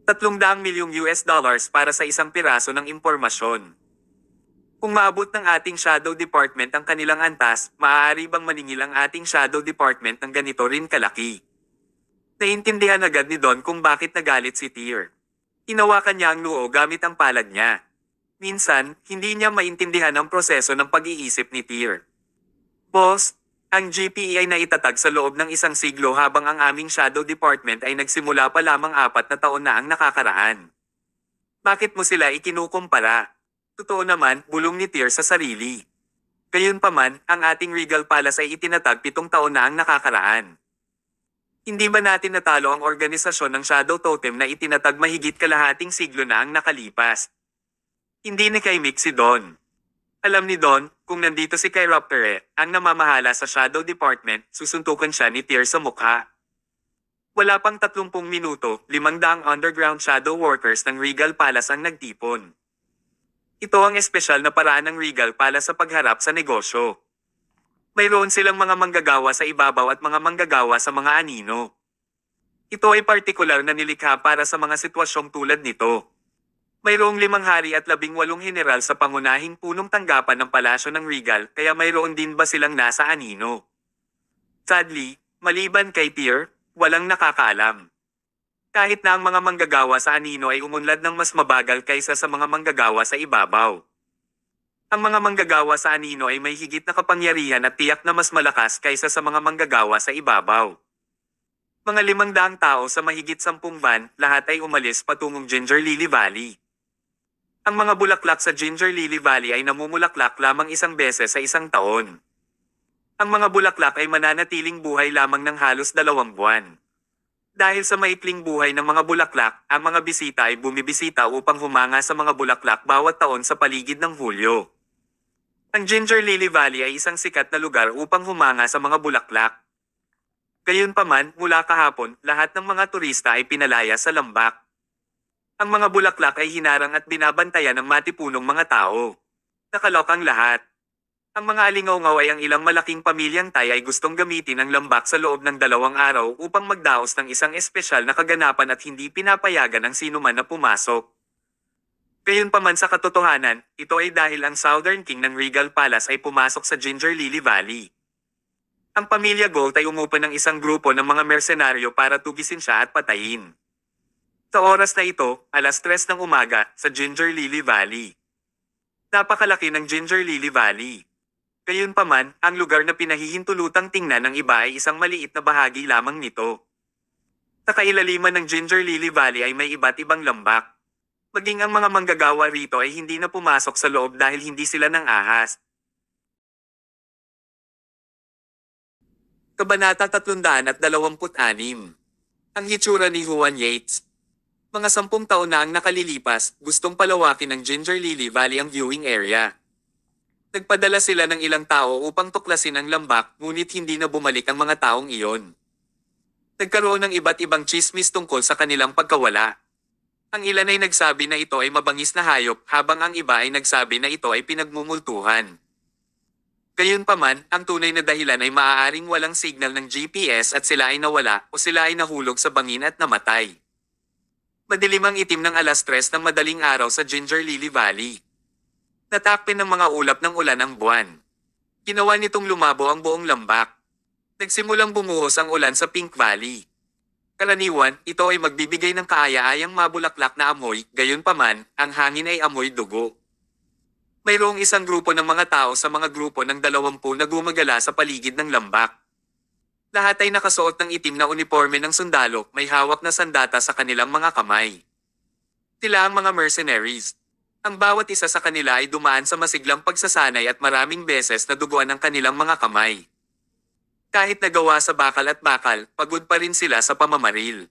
A: 300 milyong US dollars para sa isang piraso ng impormasyon. Kung maabot ng ating Shadow Department ang kanilang antas, maaari bang maningil ang ating Shadow Department ng ganito rin kalaki? Naintindihan agad ni Don kung bakit nagalit si Tyr. Hinawakan niya ang noo gamit ang palad niya. Minsan, hindi niya maintindihan ang proseso ng pag-iisip ni Tyr. Boss, ang GPE ay naitatag sa loob ng isang siglo habang ang aming Shadow Department ay nagsimula pa lamang 4 na taon na ang nakakaraan. Bakit mo sila ikinukumpara? Totoo naman, bulong ni Tyr sa sarili. Gayunpaman, ang ating Regal Palace ay itinatag 7 taon na ang nakakaraan. Hindi ba natin natalo ang organisasyon ng Shadow Totem na itinatag mahigit kalahating siglo na ang nakalipas? Hindi nakaimik si Don. Alam ni Don, kung nandito si Chiroptera, ang namamahala sa Shadow Department, susuntukan siya ni Tyr sa mukha. Wala pang 30 minuto, 500 underground shadow workers ng Regal Palace ang nagtipon. Ito ang espesyal na paraan ng Regal Palace sa pagharap sa negosyo. Mayroon silang mga manggagawa sa ibabaw at mga manggagawa sa mga anino. Ito ay partikular na nilikha para sa mga sitwasyong tulad nito. Mayroong 5 hari at 18 general sa pangunahing punong tanggapan ng palasyo ng Regal, kaya mayroon din ba silang nasa anino? Sadly, maliban kay Tyr, walang nakakaalam. Kahit na ang mga manggagawa sa anino ay umunlad ng mas mabagal kaysa sa mga manggagawa sa ibabaw. Ang mga manggagawa sa anino ay may higit na kapangyarihan at tiyak na mas malakas kaysa sa mga manggagawa sa ibabaw. Mga 500 tao sa mahigit 10 van, lahat ay umalis patungong Ginger Lily Valley. Ang mga bulaklak sa Ginger Lily Valley ay namumulaklak lamang 1 beses sa isang taon. Ang mga bulaklak ay mananatiling buhay lamang ng halos 2 buwan. Dahil sa maikling buhay ng mga bulaklak, ang mga bisita ay bumibisita upang humanga sa mga bulaklak bawat taon sa paligid ng Hulyo. Ang Ginger Lily Valley ay isang sikat na lugar upang humanga sa mga bulaklak. Gayunpaman, mula kahapon, lahat ng mga turista ay pinalaya sa lambak. Ang mga bulaklak ay hinarang at binabantayan ng matipunong mga tao. Nakalok ang lahat. Ang mga alingaw-ngaw ay ang ilang malaking pamilyang Thai ay gustong gamitin ang lambak sa loob ng 2 araw upang magdaos ng isang espesyal na kaganapan at hindi pinapayagan ang sinuman na pumasok. Gayunpaman sa katotohanan, ito ay dahil ang Southern King ng Regal Palace ay pumasok sa Ginger Lily Valley. Ang pamilya Gold ay umupo ng isang grupo ng mga mersenaryo para tugisin siya at patayin. Sa oras na ito, 3:00 ng umaga, sa Ginger Lily Valley. Napakalaki ng Ginger Lily Valley. Gayunpaman, ang lugar na pinahihintulutang tingnan ng iba ay isang maliit na bahagi lamang nito. Sa kailaliman ng Ginger Lily Valley ay may iba't ibang lambak. Maging ang mga manggagawa rito ay hindi na pumasok sa loob dahil hindi sila nang ahas. Kabanata 326. Ang hitsura ni Juan Yates. Mga 10 taon na ang nakalilipas, gustong palawakin ng Ginger Lily Valley ang viewing area. Nagpadala sila ng ilang tao upang tuklasin ang lambak, ngunit hindi na bumalik ang mga taong iyon. Nagkaroon ng iba't ibang tsismis tungkol sa kanilang pagkawala. Ang ilan ay nagsabi na ito ay mabangis na hayop, habang ang iba ay nagsabi na ito ay pinagmumultuhan. Gayunpaman, ang tunay na dahilan ay maaaring walang signal ng GPS at sila ay nawala o sila ay nahulog sa bangin at namatay. Madilim ang itim ng 3:00 ng madaling araw sa Ginger Lily Valley. Natakpan ng mga ulap ng ulan ang buwan. Ginawa nitong lumabo ang buong lambak. Nagsimulang bumuhos ang ulan sa Pink Valley. Karaniwan, ito ay magbibigay ng kaaya-ayang mabulaklak na amoy, gayunpaman, ang hangin ay amoy dugo. Mayroong isang grupo ng mga tao sa mga grupo ng 20 na gumagala sa paligid ng lambak. Lahat ay nakasuot ng itim na uniforme ng sundalo, may hawak na sandata sa kanilang mga kamay. Sila ang mga mercenaries. Ang bawat isa sa kanila ay dumaan sa masiglang pagsasanay at maraming beses na duguan ang kanilang mga kamay. Kahit nagawa sa bakal at bakal, pagod pa rin sila sa pamamaril.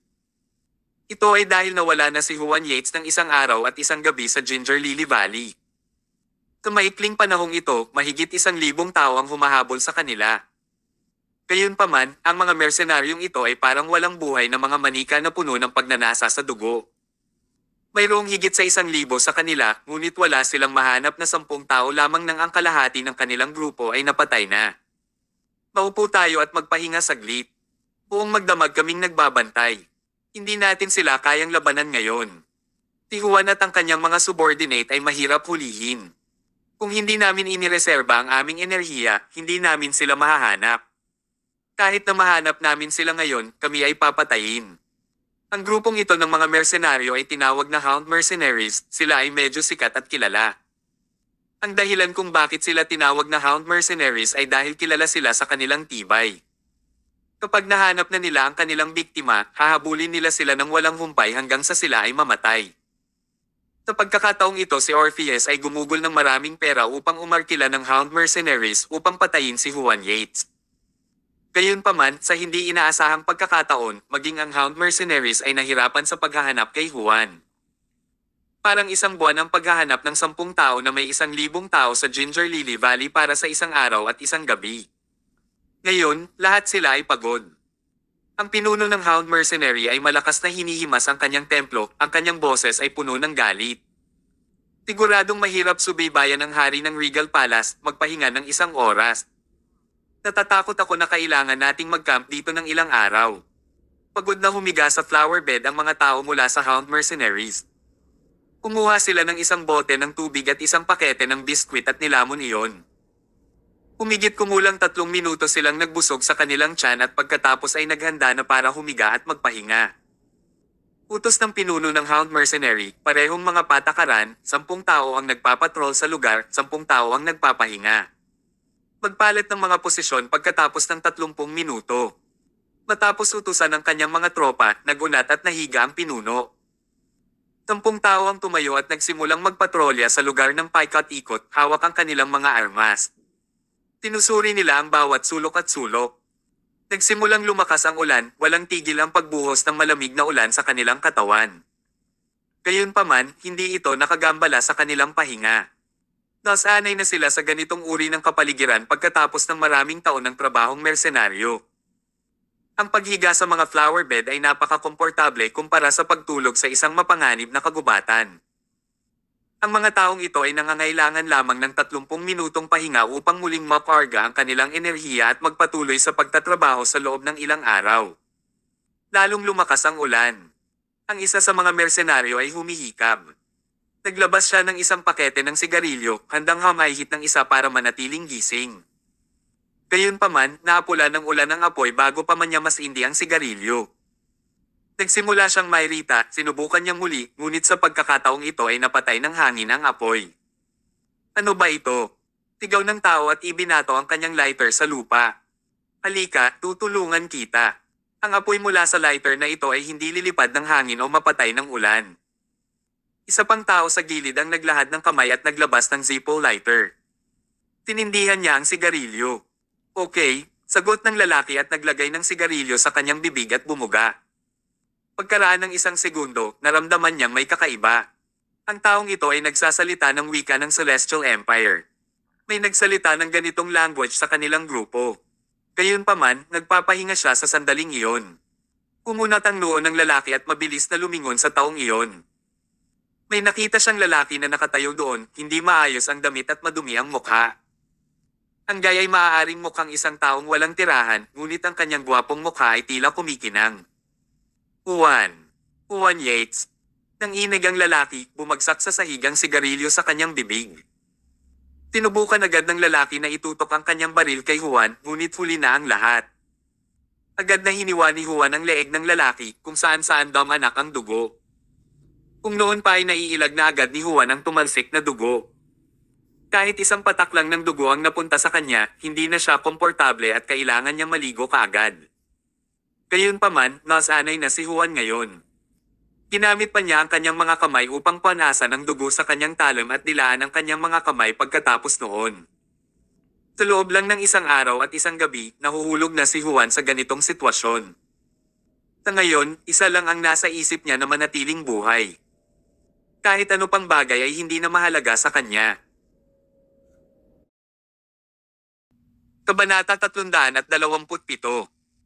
A: Ito ay dahil nawala na si Juan Yates ng isang araw at isang gabi sa Ginger Lily Valley. Sa maikling panahong ito, mahigit 1,000 tao ang humahabol sa kanila. Gayunpaman, ang mga mersenaryong ito ay parang walang buhay na mga manika na puno ng pagnanasa sa dugo. Mayroong higit sa 1,000 sa kanila, ngunit wala silang mahanap na 10 tao lamang nang ang kalahati ng kanilang grupo ay napatay na. Maupo tayo at magpahinga saglit. Buong magdamag kaming nagbabantay. Hindi natin sila kayang labanan ngayon. Si Juan at ang kanyang mga subordinate ay mahirap hulihin. Kung hindi namin inireserba ang aming enerhiya, hindi namin sila mahahanap. Kahit na mahanap namin sila ngayon, kami ay papatayin. Ang grupong ito ng mga mersenaryo ay tinawag na Hound Mercenaries, sila ay medyo sikat at kilala. Ang dahilan kung bakit sila tinawag na Hound Mercenaries ay dahil kilala sila sa kanilang tibay. Kapag nahanap na nila ang kanilang biktima, hahabulin nila sila ng walang humpay hanggang sa sila ay mamatay. Sa pagkakataong ito si Orpheus ay gumugol ng maraming pera upang umarkila ng Hound Mercenaries upang patayin si Juan Yates. Gayunpaman, sa hindi inaasahang pagkakataon, maging ang Hound Mercenaries ay nahirapan sa paghahanap kay Juan. Parang 1 buwan ang paghahanap ng 10 tao na may 1,000 tao sa Ginger Lily Valley para sa 1 araw at 1 gabi. Ngayon, lahat sila ay pagod. Ang pinuno ng Hound Mercenary ay malakas na hinihimas ang kanyang templo, ang kanyang boses ay puno ng galit. Siguradong mahirap subaybayan ang hari ng Regal Palace, magpahinga ng 1 oras. Natatakot ako na kailangan nating mag-camp dito ng ilang araw. Pagod na humiga sa flower bed ang mga tao mula sa Hound Mercenaries. Kumuha sila ng 1 bote ng tubig at 1 pakete ng biskwit at nilamon iyon. Humigit kumulang 3 minuto silang nagbusog sa kanilang tiyan at pagkatapos ay naghanda na para humiga at magpahinga. Utos ng pinuno ng Hound Mercenary, parehong mga patakaran, 10 tao ang nagpapatrol sa lugar, 10 tao ang nagpapahinga. Magpalit ng mga posisyon pagkatapos ng 30 minuto. Matapos utusan ng kanyang mga tropa, nagunat at nahiga ang pinuno. 10 tao ang tumayo at nagsimulang magpatrolya sa lugar ng paikot-ikot, hawak ang kanilang mga armas. Tinusuri nila ang bawat sulok at sulok. Nagsimulang lumakas ang ulan, walang tigil ang pagbuhos ng malamig na ulan sa kanilang katawan. Gayunpaman, hindi ito nakagambala sa kanilang pahinga. Nasanay na sila sa ganitong uri ng kapaligiran pagkatapos ng maraming taon ng trabahong mersenaryo. Ang paghiga sa mga flower bed ay napaka-komportable kumpara sa pagtulog sa isang mapanganib na kagubatan. Ang mga taong ito ay nangangailangan lamang ng 30 minutong pahinga upang muling makarga ang kanilang enerhiya at magpatuloy sa pagtatrabaho sa loob ng ilang araw. Lalong lumakas ang ulan. Ang isa sa mga mersenaryo ay humihikab. Naglabas siya ng 1 pakete ng sigarilyo, handang hamahit ng isa para manatiling gising. Gayunpaman, naapula ng ulan ang apoy bago pa man niya masindi ang sigarilyo. Nagsimula siyang mairita, sinubukan niyang muli, ngunit sa pagkakataong ito ay napatay ng hangin ang apoy. Ano ba ito? Sigaw ng tao at ibinato ang kanyang lighter sa lupa. Halika, tutulungan kita. Ang apoy mula sa lighter na ito ay hindi lilipad ng hangin o mapatay ng ulan. Isa pang tao sa gilid ang naglahad ng kamay at naglabas ng Zippo lighter. Tinindihan niya ang sigarilyo. Okay, sagot ng lalaki at naglagay ng sigarilyo sa kanyang bibig at bumuga. Pagkaraan ng isang segundo, naramdaman niyang may kakaiba. Ang taong ito ay nagsasalita ng wika ng Celestial Empire. May nagsalita ng ganitong language sa kanilang grupo. Gayunpaman, nagpapahinga siya sa sandaling iyon. Umunat ang noo ng lalaki at mabilis na lumingon sa taong iyon. May nakita siyang lalaki na nakatayo doon, hindi maayos ang damit at madumi ang mukha. Ang gay ay maaaring mukhang isang taong walang tirahan, ngunit ang kanyang gwapong mukha ay tila kumikinang. Juan Yates. Nang inig ang lalaki, bumagsak sa sahig ang sigarilyo sa kanyang bibig. Tinubukan agad ng lalaki na itutok ang kanyang baril kay Juan, ngunit huli na ang lahat. Agad na hiniwa ni Juan ang leeg ng lalaki, kung saan-saan dumanak ang dugo. Kung noon pa ay naiilag na agad ni Juan ang tumalsik na dugo. Kahit isang patak lang ng dugo ang napunta sa kanya, hindi na siya komportable at kailangan niyang maligo kaagad. Gayunpaman, nasanay na si Juan ngayon. Ginamit pa niya ang kanyang mga kamay upang punasan ang dugo sa kanyang talon at dilaan ang kanyang mga kamay pagkatapos noon. Sa loob lang ng isang araw at isang gabi, nahuhulog na si Juan sa ganitong sitwasyon. Sa ngayon, isa lang ang nasa isip niya na manatiling buhay. Kahit ano pang bagay ay hindi na mahalaga sa kanya. Kabanata 327.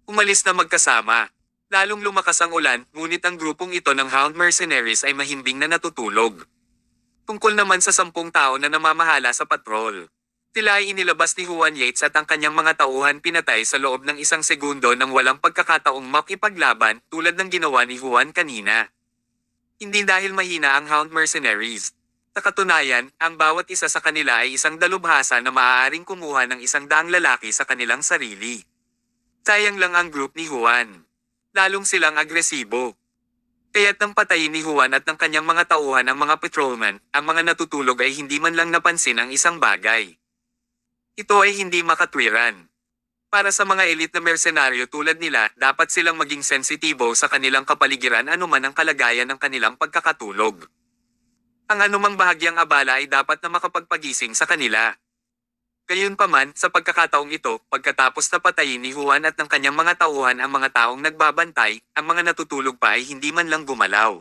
A: Umalis na magkasama. Lalong lumakas ang ulan, ngunit ang grupong ito ng Hound Mercenaries ay mahimbing na natutulog. Tungkol naman sa 10 tao na namamahala sa patrol. Sila ay inilabas ni Juan Yates at ang kanyang mga tauhan pinatay sa loob ng isang segundo nang walang pagkakataong makipaglaban tulad ng ginawa ni Juan kanina. Hindi dahil mahina ang Hound Mercenaries. Sa katunayan, ang bawat isa sa kanila ay isang dalubhasa na maaaring kumuha ng 100 lalaki sa kanilang sarili. Sayang lang ang group ni Juan. Lalong silang agresibo. Kaya't nang patayin ni Juan at ng kanyang mga tauhan ang mga patrolman, ang mga natutulog ay hindi man lang napansin ang isang bagay. Ito ay hindi makatwiran. Para sa mga elite na mersenaryo tulad nila, dapat silang maging sensitibo sa kanilang kapaligiran anuman ang kalagayan ng kanilang pagkakatulog. Ang anumang bahagyang abala ay dapat na makapagpagising sa kanila. Gayunpaman, sa pagkakataong ito, pagkatapos na patayin ni Juan at ng kanyang mga tauhan ang mga taong nagbabantay, ang mga natutulog pa ay hindi man lang gumalaw.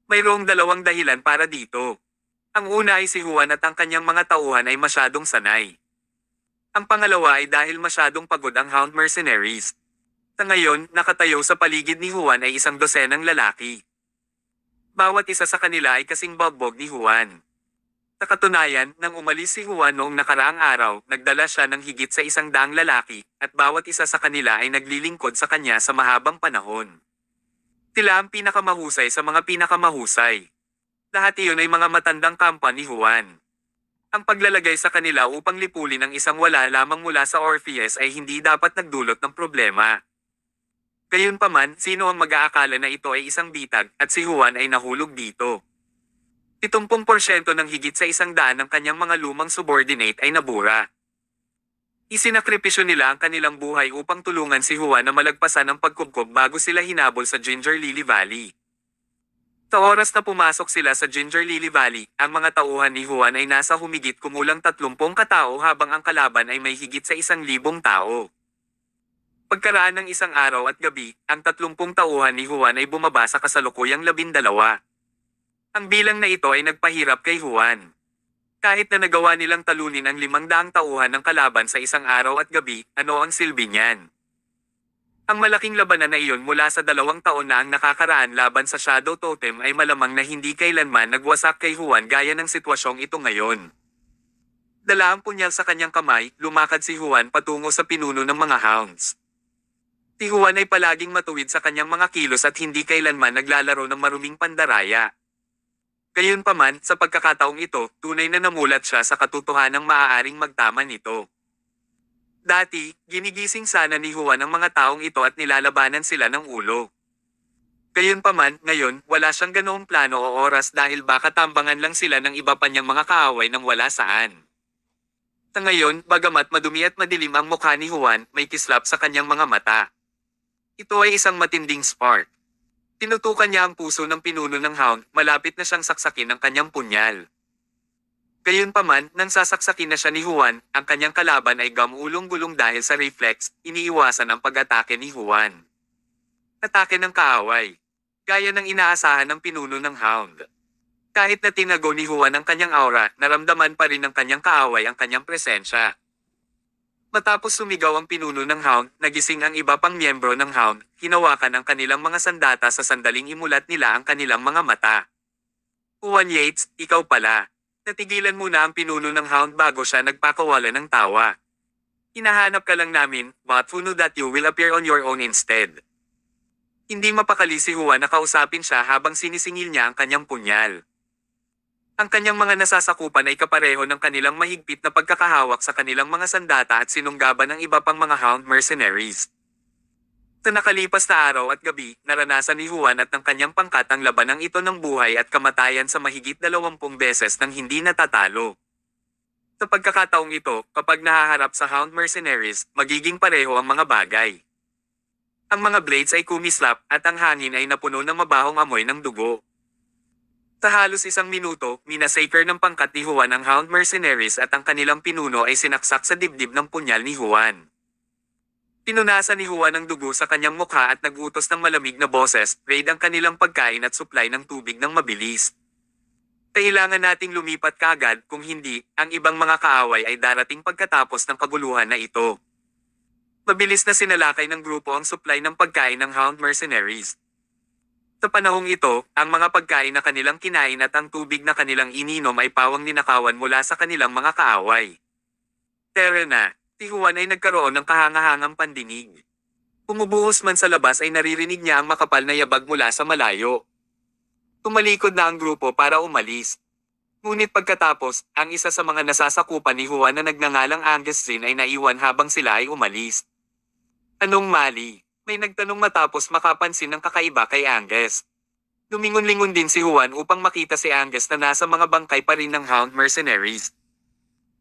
A: Mayroong 2 dahilan para dito. Ang una ay si Juan at ang kanyang mga tauhan ay masyadong sanay. Ang pangalawa ay dahil masyadong pagod ang Hound Mercenaries. Sa ngayon, nakatayo sa paligid ni Juan ay 100 lalaki. Bawat isa sa kanila ay kasing bagbog ni Juan. Sa katunayan, nang umalis si Juan noong nakaraang araw, nagdala siya ng higit sa 100 lalaki, at bawat isa sa kanila ay naglilingkod sa kanya sa mahabang panahon. Sila ang pinakamahusay sa mga pinakamahusay. Lahat iyon ay mga matandang kampa ni Juan. Ang paglalagay sa kanila upang lipulin ang isang wala lamang mula sa Orpheus ay hindi dapat nagdulot ng problema. Gayunpaman, sino ang mag-aakala na ito ay isang bitag, at si Juan ay nahulog dito? 70% ng higit sa 100 ng kanyang mga lumang subordinate ay nabura. Isinakripisyo nila ang kanilang buhay upang tulungan si Juan na malagpasan ang pagkubkob bago sila hinabol sa Ginger Lily Valley. Sa oras na pumasok sila sa Ginger Lily Valley, ang mga tauhan ni Juan ay nasa humigit kumulang 30 katao habang ang kalaban ay may higit sa 1,000 tao. Pagkaraan ng isang araw at gabi, ang 30 tauhan ni Juan ay bumaba sa kasalukuyang 12. Ang bilang na ito ay nagpahirap kay Juan. Kahit na nagawa nilang talunin ang 500 tauhan ng kalaban sa isang araw at gabi, ano ang silbi niyan? Ang malaking labanan na iyon mula sa 2 taon na ang nakakaraan laban sa Shadow Totem ay malamang na hindi kailanman nagwasak kay Juan gaya ng sitwasyong ito ngayon. Dala ang punyal sa kanyang kamay, lumakad si Juan patungo sa pinuno ng mga hounds. Si Juan ay palaging matuwid sa kanyang mga kilos at hindi kailanman naglalaro ng maruming pandaraya. Gayunpaman, sa pagkakataong ito, tunay na namulat siya sa katotohanang maaaring magtama nito. Dati, ginigising sana ni Juan ang mga taong ito at nilalabanan sila ng ulo. Gayunpaman, ngayon, wala siyang ganoong plano o oras dahil baka tambangan lang sila ng iba pa niyang mga kaaway nang wala saan. Sa ngayon, bagamat madumi at madilim ang mukha ni Juan, may kislap sa kanyang mga mata. Ito ay isang matinding spark. Tinutukan niya ang puso ng pinuno ng hound, malapit na siyang saksakin ng kanyang punyal. Gayunpaman, nang sasaksakin na siya ni Juan, ang kanyang kalaban ay gumulong-gulong dahil sa reflex, iniiwasan ang pag-atake ni Juan. Atake ng kaaway. Gaya ng inaasahan ng pinuno ng hound. Kahit na tinago ni Juan ang kanyang aura, naramdaman pa rin ng kanyang kaaway ang kanyang presensya. Matapos sumigaw ang pinuno ng hound, nagising ang iba pang miyembro ng hound, hinawakan ang kanilang mga sandata sa sandaling imulat nila ang kanilang mga mata. Juan Yates, ikaw pala. Natigilan muna ang pinuno ng hound bago siya nagpakawala ng tawa. Hinahanap ka lang namin, but who knew that you will appear on your own instead. Hindi mapakali si Juan na kausapin siya habang sinisingil niya ang kanyang punyal. Ang kanyang mga nasasakupan ay kapareho ng kanilang mahigpit na pagkakahawak sa kanilang mga sandata at sinunggaban ng iba pang mga hound mercenaries. Sa nakalipas na araw at gabi, naranasan ni Juan at ng kanyang pangkat ang labanang ito ng buhay at kamatayan sa mahigit 20 beses nang hindi natatalo. Sa pagkakataong ito, kapag nahaharap sa hound mercenaries, magiging pareho ang mga bagay. Ang mga blades ay kumislap at ang hangin ay napuno ng mabahong amoy ng dugo. Sa halos 1 minuto, minasacre ng pangkat ni Juan ang hound mercenaries at ang kanilang pinuno ay sinaksak sa dibdib ng punyal ni Juan. Pinunasan ni Juan ang dugo sa kanyang mukha at nagutos ng malamig na boses, raid ang kanilang pagkain at supply ng tubig ng mabilis. Kailangan nating lumipat kaagad, kung hindi, ang ibang mga kaaway ay darating pagkatapos ng kaguluhan na ito. Mabilis na sinalakay ng grupo ang supply ng pagkain ng hound mercenaries. Sa panahong ito, ang mga pagkain na kanilang kinain at ang tubig na kanilang ininom ay pawang ninakawan mula sa kanilang mga kaaway. Tara na. Si Juan ay nagkaroon ng kahangahangang pandinig. Pumubuhos man sa labas ay naririnig niya ang makapal na yabag mula sa malayo. Tumalikod na ang grupo para umalis. Ngunit pagkatapos, ang isa sa mga nasasakupan ni Juan na nagngangalang Angus Zin ay naiwan habang sila ay umalis. Anong mali? May nagtanong matapos makapansin ng kakaiba kay Angus. Lumingon-lingon din si Juan upang makita si Angus na nasa mga bangkay pa rin ng hound mercenaries.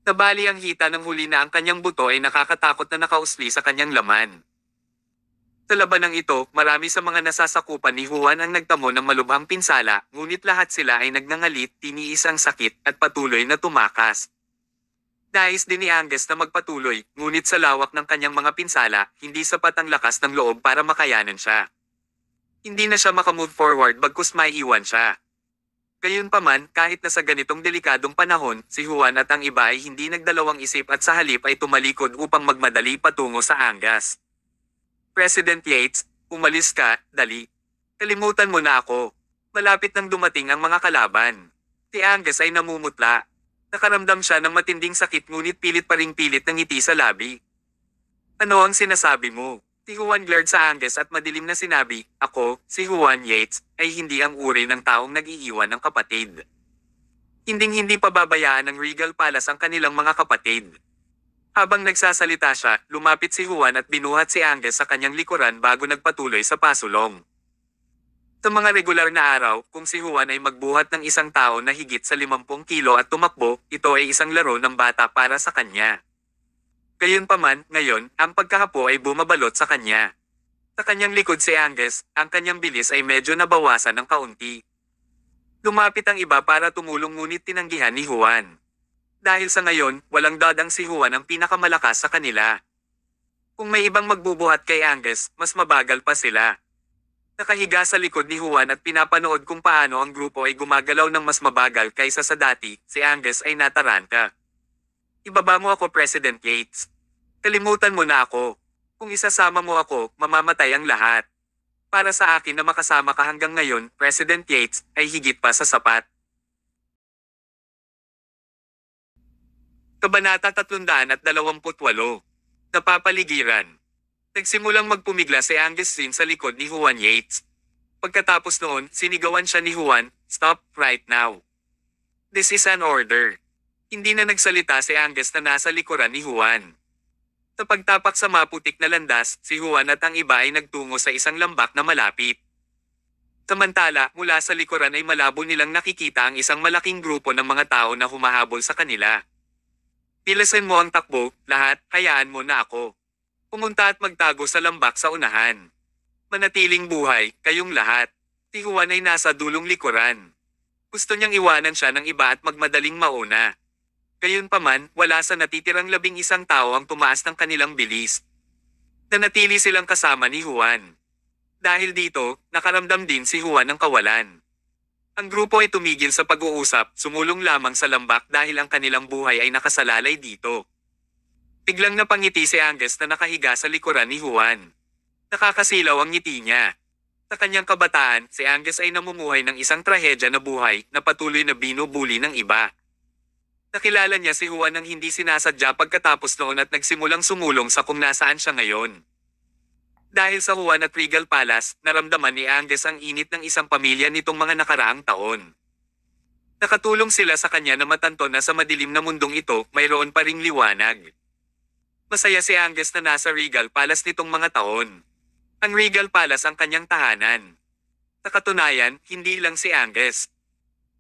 A: Nabali ang hita ng huli na ang kanyang buto ay nakakatakot na nakausli sa kanyang laman. Sa labanang ito, marami sa mga nasasakupan ni Juan ang nagtamo ng malubhang pinsala, ngunit lahat sila ay nagngangalit, tiniis ang sakit at patuloy na tumakas. Nais din ni Angus na magpatuloy, ngunit sa lawak ng kanyang mga pinsala, hindi sapat ang lakas ng loob para makayanan siya. Hindi na siya makamove forward bagkus maiiwan siya. Gayunpaman, kahit na sa ganitong delikadong panahon, si Juan at ang iba ay hindi nagdalawang isip at sa halip ay tumalikod upang magmadali patungo sa Angus. President Yates, umalis ka, dali. Kalimutan mo na ako. Malapit nang dumating ang mga kalaban. Si Angus ay namumutla. Nakaramdam siya ng matinding sakit ngunit pilit pa ring pilit ng ngiti sa labi. Ano ang sinasabi mo? Si Juan glared sa Angus at madilim na sinabi, ako, si Juan Yates, ay hindi ang uri ng taong nag-iiwan ng kapatid. Hinding-hindi pababayaan ng Regal Palace ang kanilang mga kapatid. Habang nagsasalita siya, lumapit si Juan at binuhat si Angus sa kanyang likuran bago nagpatuloy sa pasulong. Sa mga regular na araw, kung si Juan ay magbuhat ng isang tao na higit sa 50 kilo at tumakbo, ito ay isang laro ng bata para sa kanya. Gayunpaman, ngayon, ang pagkahapo ay bumabalot sa kanya. Sa kanyang likod si Angus, ang kanyang bilis ay medyo nabawasan ng kaunti. Lumapit ang iba para tumulong ngunit tinanggihan ni Juan. Dahil sa ngayon, walang dadang si Juan ang pinakamalakas sa kanila. Kung may ibang magbubuhat kay Angus, mas mabagal pa sila. Nakahiga sa likod ni Juan at pinapanood kung paano ang grupo ay gumagalaw ng mas mabagal kaysa sa dati, si Angus ay nataranta. Ibaba mo ako, President Yates. Kalimutan mo na ako. Kung isasama mo ako, mamamatay ang lahat. Para sa akin na makasama ka hanggang ngayon, President Yates, ay higit pa sa sapat. Kabanata 328. Napapaligiran. Nagsimulang magpumigla si Angus Zin sa likod ni Juan Yates. Pagkatapos noon, sinigawan siya ni Juan, "Stop right now. This is an order." Hindi na nagsalita si Angus na nasa likuran ni Juan. Sa pagtapak sa maputik na landas, si Juan at ang iba ay nagtungo sa isang lambak na malapit. Samantala, mula sa likuran ay malabo nilang nakikita ang isang malaking grupo ng mga tao na humahabol sa kanila. Pilasan mo ang takbo, lahat, hayaan mo na ako. Pumunta at magtago sa lambak sa unahan. Manatiling buhay, kayong lahat. Si Juan ay nasa dulong likuran. Gusto niyang iwanan siya ng iba at magmadaling mauna. Gayunpaman, wala sa natitirang 11 tao ang tumaas ng kanilang bilis. Nanatili silang kasama ni Juan. Dahil dito, nakaramdam din si Juan ng kawalan. Ang grupo ay tumigil sa pag-uusap, sumulong lamang sa lambak dahil ang kanilang buhay ay nakasalalay dito. Biglang napangiti si Angus na nakahiga sa likuran ni Juan. Nakakasilaw ang ngiti niya. Sa kanyang kabataan, si Angus ay namumuhay ng isang trahedya na buhay na patuloy na binubuli ng iba. Nakilala niya si Juan nang hindi sinasadya pagkatapos noon at nagsimulang sumulong sa kung nasaan siya ngayon. Dahil sa Juan at Regal Palace, naramdaman ni Angus ang init ng isang pamilya nitong mga nakaraang taon. Nakatulong sila sa kanya na matanto na sa madilim na mundong ito, mayroon pa ring liwanag. Masaya si Angus na nasa Regal Palace nitong mga taon. Ang Regal Palace ang kanyang tahanan. Sa katunayan, hindi lang si Angus.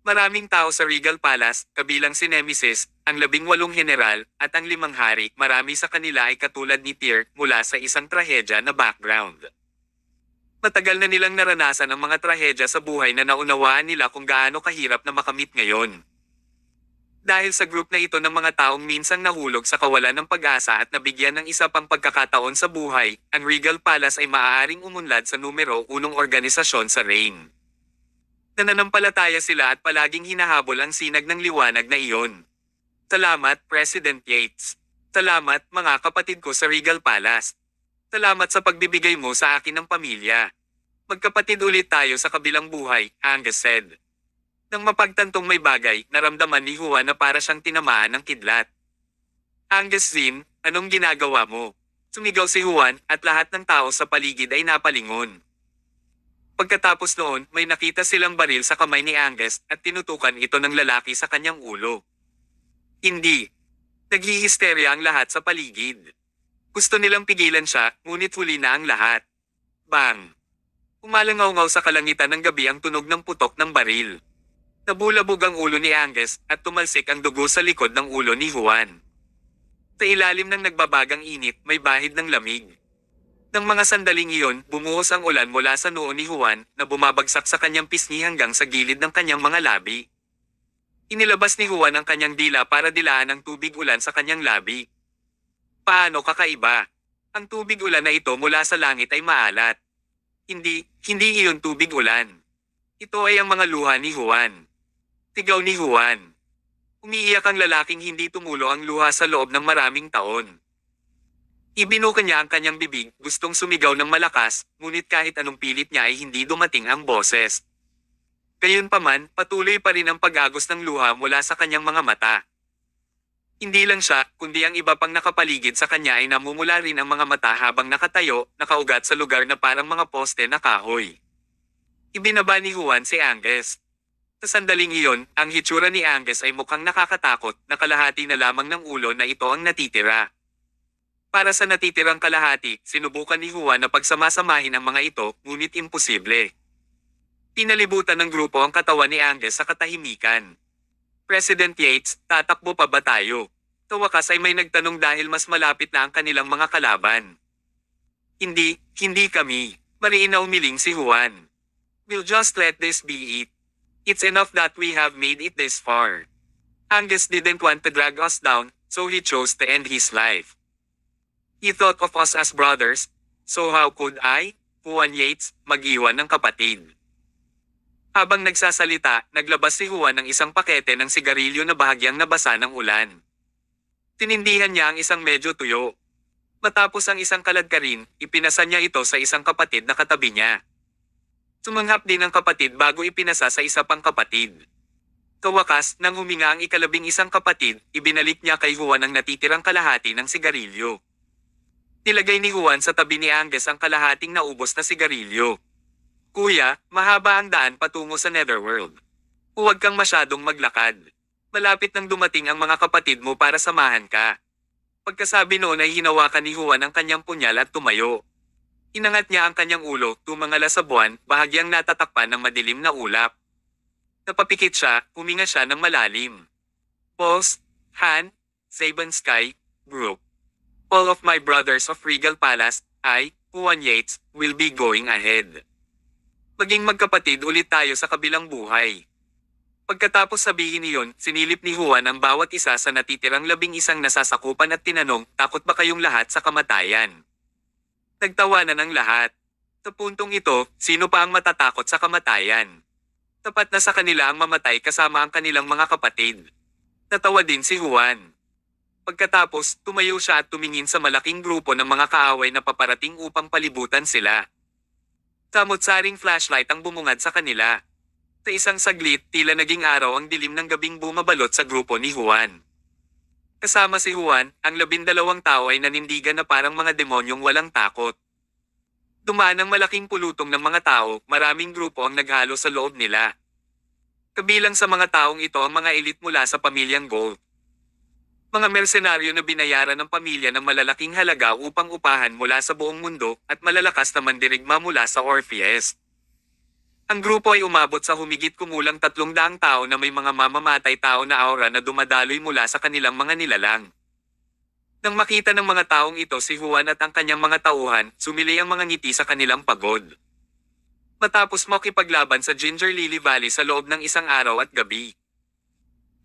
A: Maraming tao sa Regal Palace, kabilang si Nemesis, ang 18 general, at ang 5 hari, marami sa kanila ay katulad ni Tyr mula sa isang trahedya na background. Matagal na nilang naranasan ang mga trahedya sa buhay na naunawaan nila kung gaano kahirap na makamit ngayon. Dahil sa group na ito ng mga taong minsang nahulog sa kawalan ng pag-asa at nabigyan ng isa pang pagkakataon sa buhay, ang Regal Palace ay maaaring umunlad sa numero 1 organisasyon sa reign. Nananampalataya sila at palaging hinahabol ang sinag ng liwanag na iyon. Salamat, President Yates. Salamat, mga kapatid ko sa Regal Palace. Salamat sa pagbibigay mo sa akin ng pamilya. Magkapatid ulit tayo sa kabilang buhay, Angus said. Nang mapagtantong may bagay, naramdaman ni Juan na para siyang tinamaan ng kidlat. Angus Zin, anong ginagawa mo? Sumigaw si Juan at lahat ng tao sa paligid ay napalingon. Pagkatapos noon, may nakita silang baril sa kamay ni Angus at tinutukan ito ng lalaki sa kanyang ulo. Hindi. Naghihisterya ang lahat sa paligid. Gusto nilang pigilan siya, ngunit huli na ang lahat. Bang! Umalangaw-ngaw sa kalangitan ng gabi ang tunog ng putok ng baril. Nabulabog ang ulo ni Angus at tumalsik ang dugo sa likod ng ulo ni Juan. Sa ilalim ng nagbabagang init, may bahid ng lamig. Nang mga sandaling iyon, bumuhos ang ulan mula sa noo ni Juan na bumabagsak sa kanyang pisngi hanggang sa gilid ng kanyang mga labi. Inilabas ni Juan ang kanyang dila para dilaan ang tubig ulan sa kanyang labi. Paano kakaiba? Ang tubig ulan na ito mula sa langit ay maalat. Hindi iyon tubig ulan. Ito ay ang mga luha ni Juan. Sigaw ni Juan. Umiiyak ang lalaking hindi tumulo ang luha sa loob ng maraming taon. Ibinuka niya ang kanyang bibig, gustong sumigaw ng malakas, ngunit kahit anong pilit niya ay hindi dumating ang boses. Gayunpaman, patuloy pa rin ang pag-agos ng luha mula sa kanyang mga mata. Hindi lang siya, kundi ang iba pang nakapaligid sa kanya ay namumula rin ang mga mata habang nakatayo, nakaugat sa lugar na parang mga poste na kahoy. Ibinaba ni Juan si Angus. Sa sandaling iyon, ang hitsura ni Angus ay mukhang nakakatakot, na kalahati na lamang ng ulo na ito ang natitira. Para sa natitirang kalahati, sinubukan ni Juan na pagsamasamahin ang mga ito, ngunit imposible. Pinalibutan ng grupo ang katawan ni Angus sa katahimikan. President Yates, tatakbo pa ba tayo? Sa wakas ay may nagtanong dahil mas malapit na ang kanilang mga kalaban. Hindi kami. Mariin na umiling si Juan. We'll just let this be it. It's enough that we have made it this far. Angus didn't want to drag us down, so he chose to end his life. He thought of us as brothers, so how could I, Juan Yates, mag-iwan ng kapatid? Habang nagsasalita, naglabas si Juan ng isang pakete ng sigarilyo na bahagyang nabasa ng ulan. Tinindihan niya ang isang medyo tuyo. Matapos ang isang kaladkarin, ipinasa niya ito sa isang kapatid na katabi niya. Sumanghap din ang kapatid bago ipinasa sa isa pang kapatid. Sa wakas, nang huminga ang ika-11 kapatid, ibinalik niya kay Juan ang natitirang kalahati ng sigarilyo. Nilagay ni Juan sa tabi ni Angus ang kalahating naubos na sigarilyo. Kuya, mahaba ang daan patungo sa Netherworld. Huwag kang masyadong maglakad. Malapit nang dumating ang mga kapatid mo para samahan ka. Pagkasabi noon ay hinawakan ni Juan ang kanyang punyal at tumayo. Inangat niya ang kanyang ulo, tumangala sa buwan, bahagyang natatakpan ng madilim na ulap. Napapikit siya, huminga siya ng malalim. Boss, Han, Saban Sky, Brooke. All of my brothers of Regal Palace, I Juan Yates, will be going ahead. Maging magkapatid ulit tayo sa kabilang buhay. Pagkatapos sabihin niyon, sinilip ni Juan ang bawat isa sa natitirang 11 nasasakupan at tinanong, takot ba kayong lahat sa kamatayan? Nagtawanan ang lahat. Sa puntong ito, sino pa ang matatakot sa kamatayan? Tapat na sa kanila ang mamatay kasama ang kanilang mga kapatid. Natawa din si Juan. Pagkatapos, tumayo siya at tumingin sa malaking grupo ng mga kaaway na paparating upang palibutan sila. Samot-saring flashlight ang bumungad sa kanila. Sa isang saglit, tila naging araw ang dilim ng gabing bumabalot sa grupo ni Juan. Kasama si Juan, ang 12 tao ay nanindigan na parang mga demonyong walang takot. Dumaan ang malaking pulutong ng mga tao, maraming grupo ang naghalo sa loob nila. Kabilang sa mga taong ito ang mga elite mula sa pamilyang Gold. Mga mersenaryo na binayaran ng pamilya ng malalaking halaga upang upahan mula sa buong mundo at malalakas na mandirigma mula sa Orpheus. Ang grupo ay umabot sa humigit kumulang 300 tao na may mga mamamatay tao na aura na dumadaloy mula sa kanilang mga nilalang. Nang makita ng mga taong ito si Juan at ang kanyang mga tauhan, sumili ang mga ngiti sa kanilang pagod. Matapos makipaglaban sa Ginger Lily Valley sa loob ng isang araw at gabi.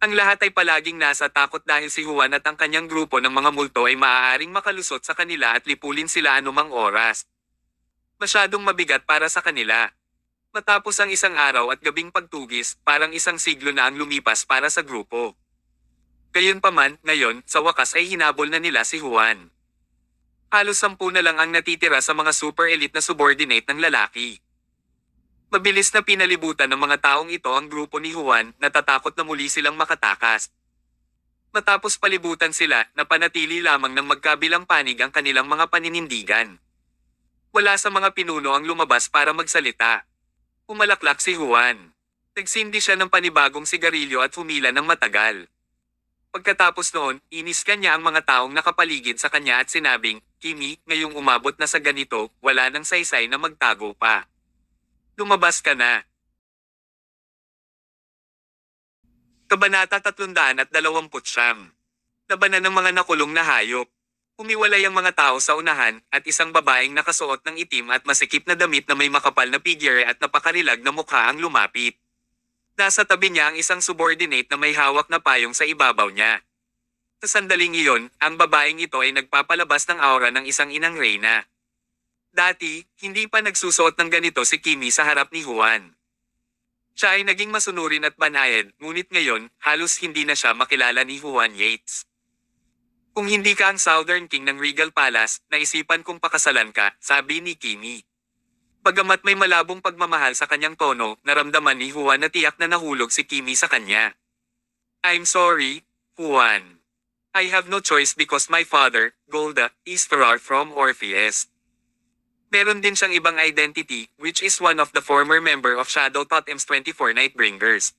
A: Ang lahat ay palaging nasa takot dahil si Juan at ang kanyang grupo ng mga multo ay maaaring makalusot sa kanila at lipulin sila anumang oras. Masyadong mabigat para sa kanila. Matapos ang isang araw at gabing pagtugis, parang isang siglo na ang lumipas para sa grupo. Gayunpaman, ngayon, sa wakas ay hinabol na nila si Juan. Halos 10 na lang ang natitira sa mga super elite na subordinate ng lalaki. Mabilis na pinalibutan ng mga taong ito ang grupo ni Juan, natatakot na muli silang makatakas. Matapos palibutan sila, napanatili lamang ng magkabilang panig ang kanilang mga paninindigan. Wala sa mga pinuno ang lumabas para magsalita. Umalaklak si Juan. Nagsindi siya ng panibagong sigarilyo at humila ng matagal. Pagkatapos noon, iniskan niya ang mga taong nakapaligid sa kanya at sinabing, Kimi, ngayong umabot na sa ganito, wala nang saysay na magtago pa. Lumabas ka na. Kabanata 329. Labanan ng mga nakulong na hayop. Umiwalay ang mga tao sa unahan, at isang babaeng nakasuot ng itim at masikip na damit na may makapal na figure at napakarilag na mukha ang lumapit. Nasa tabi niya ang isang subordinate na may hawak na payong sa ibabaw niya. Sa sandaling iyon, ang babaeng ito ay nagpapalabas ng aura ng isang inang reyna. Dati, hindi pa nagsusuot ng ganito si Kimi sa harap ni Juan. Siya ay naging masunurin at banayad, ngunit ngayon, halos hindi na siya makilala ni Juan Yates. Kung hindi ka ang Southern King ng Regal Palace, naisipan kong pakasalan ka, sabi ni Kimi. Bagamat may malabong pagmamahal sa kanyang tono, naramdaman ni Juan na tiyak na nahulog si Kimi sa kanya. I'm sorry, Juan. I have no choice because my father, Golda, is far from Orpheus. Meron din siyang ibang identity, which is one of the former member of Shadow Totem's 24 Nightbringers.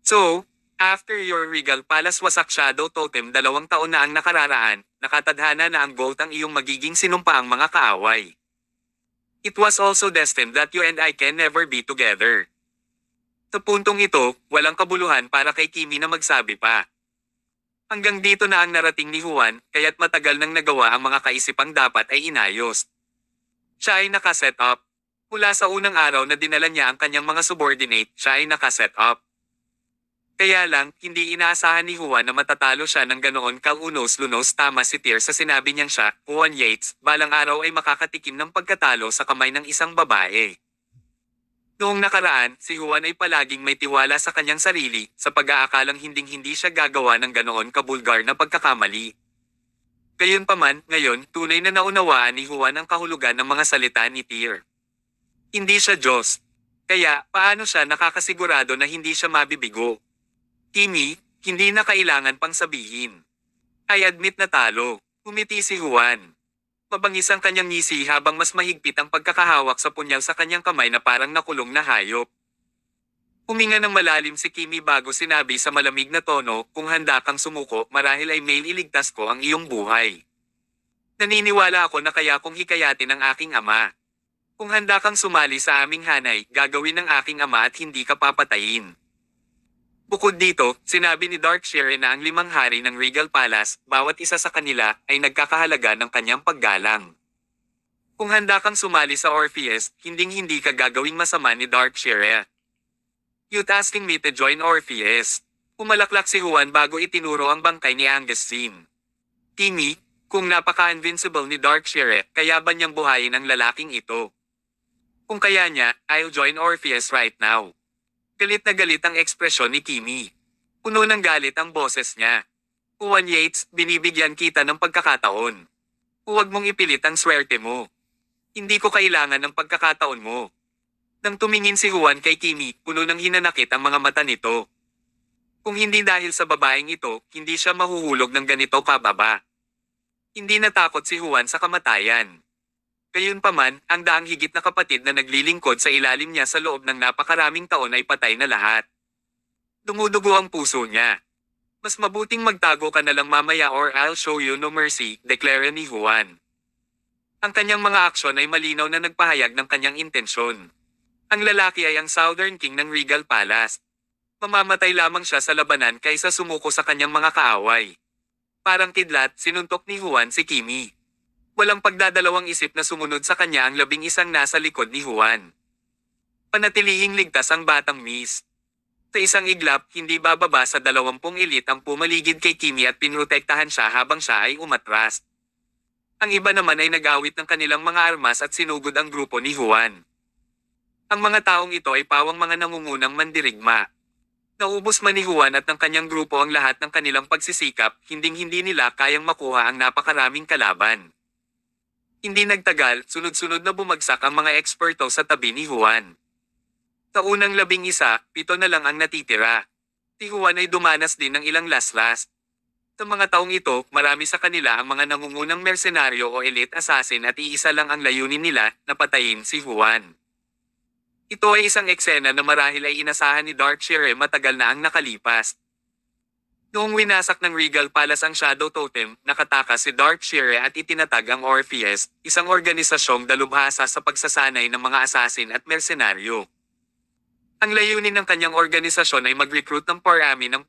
A: So, after your Regal Palace wasak Shadow Totem 2 taon na ang nakararaan, nakatadhana na ang Gold ang iyong magiging sinumpaang mga kaaway. It was also destined that you and I can never be together. Sa puntong ito, walang kabuluhan para kay Kimi na magsabi pa. Hanggang dito na ang narating ni Juan, kaya't matagal nang nagawa ang mga kaisipang dapat ay inayos. Siya ay nakaset up. Mula sa unang araw na dinala niya ang kanyang mga subordinate, siya ay nakaset up. Kaya lang, hindi inaasahan ni Juan na matatalo siya ng ganoon kaunos-lunos. Tama si Tyr sa sinabi niyang siya, Juan Yates, balang araw ay makakatikim ng pagkatalo sa kamay ng isang babae. Noong nakaraan, si Juan ay palaging may tiwala sa kanyang sarili, sa pag-aakalang hinding-hindi siya gagawa ng ganoon kabulgar na pagkakamali. Gayunpaman, ngayon, tunay na naunawaan ni Juan ang kahulugan ng mga salita ni Tyr. Hindi siya Diyos. Kaya, paano siya nakakasigurado na hindi siya mabibigo? Kimi, hindi na kailangan pang sabihin. I admit na talo. Umiti si Juan. Mabangis ang kanyang ngisi habang mas mahigpit ang pagkakahawak sa punyal sa kanyang kamay na parang nakulong na hayop. Huminga ng malalim si Kimi bago sinabi sa malamig na tono, kung handa kang sumuko, marahil ay may iligtas ko ang iyong buhay. Naniniwala ako na kaya kong hikayatin ang aking ama. Kung handa kang sumali sa aming hanay, gagawin ng aking ama at hindi ka papatayin. Bukod dito, sinabi ni Darkshire na ang 5 hari ng Regal Palace, bawat isa sa kanila, ay nagkakahalaga ng kanyang paggalang. Kung handa kang sumali sa Orpheus, hinding-hindi ka gagawing masama ni Darkshire. You'd asking me to join Orpheus. Pumalaklak si Juan bago itinuro ang bangkay ni Augustine. Timmy, kung napaka-invincible ni Darkshire, kaya ba niyang buhayin ang lalaking ito? Kung kaya niya, I'll join Orpheus right now. Galit na galit ang ekspresyon ni Timmy. Puno ng galit ang boses niya. Juan Yates, binibigyan kita ng pagkakataon. Huwag mong ipilit ang swerte mo. Hindi ko kailangan ng pagkakataon mo. Nang tumingin si Juan kay Timmy, puno ng hinanakit ang mga mata nito. Kung hindi dahil sa babaeng ito, hindi siya mahuhulog ng ganito kababa. Hindi natakot si Juan sa kamatayan. Gayunpaman, ang daang higit na kapatid na naglilingkod sa ilalim niya sa loob ng napakaraming taon ay patay na lahat. Dumudugo ang puso niya. Mas mabuting magtago ka na lang mamaya or I'll show you no mercy, deklara ni Juan. Ang kanyang mga aksyon ay malinaw na nagpahayag ng kanyang intensyon. Ang lalaki ay ang Southern King ng Regal Palace. Mamamatay lamang siya sa labanan kaysa sumuko sa kanyang mga kaaway. Parang kidlat, sinuntok ni Juan si Timmy. Walang pagdadalawang isip na sumunod sa kanya ang 11 nasa likod ni Juan. Panatilihing ligtas ang batang Miss. Sa isang iglap, hindi bababa sa 20 elite ang pumaligid kay Timmy at pinrotektahan siya habang siya ay umatras. Ang iba naman ay nag-awit ng kanilang mga armas at sinugod ang grupo ni Juan. Ang mga taong ito ay pawang mga nangungunang mandirigma. Naubos man ni Juan at ng kanyang grupo ang lahat ng kanilang pagsisikap, hinding-hindi nila kayang makuha ang napakaraming kalaban. Hindi nagtagal, sunod-sunod na bumagsak ang mga eksperto sa tabi ni Juan. Sa unang 11, 7 na lang ang natitira. Si Juan ay dumanas din ng ilang laslas. Sa mga taong ito, marami sa kanila ang mga nangungunang mersenaryo o elite assassin at iisa lang ang layunin nila na patayin si Juan. Ito ay isang eksena na marahil ay inasahan ni Darkshire matagal na ang nakalipas. Noong winasak ng Regal Palace ang Shadow Totem, nakatakas si Darkshire at itinatag ang Orpheus, isang organisasyong dalubhasa sa pagsasanay ng mga assassin at mersenaryo. Ang layunin ng kanyang organisasyon ay mag-recruit ng parami ng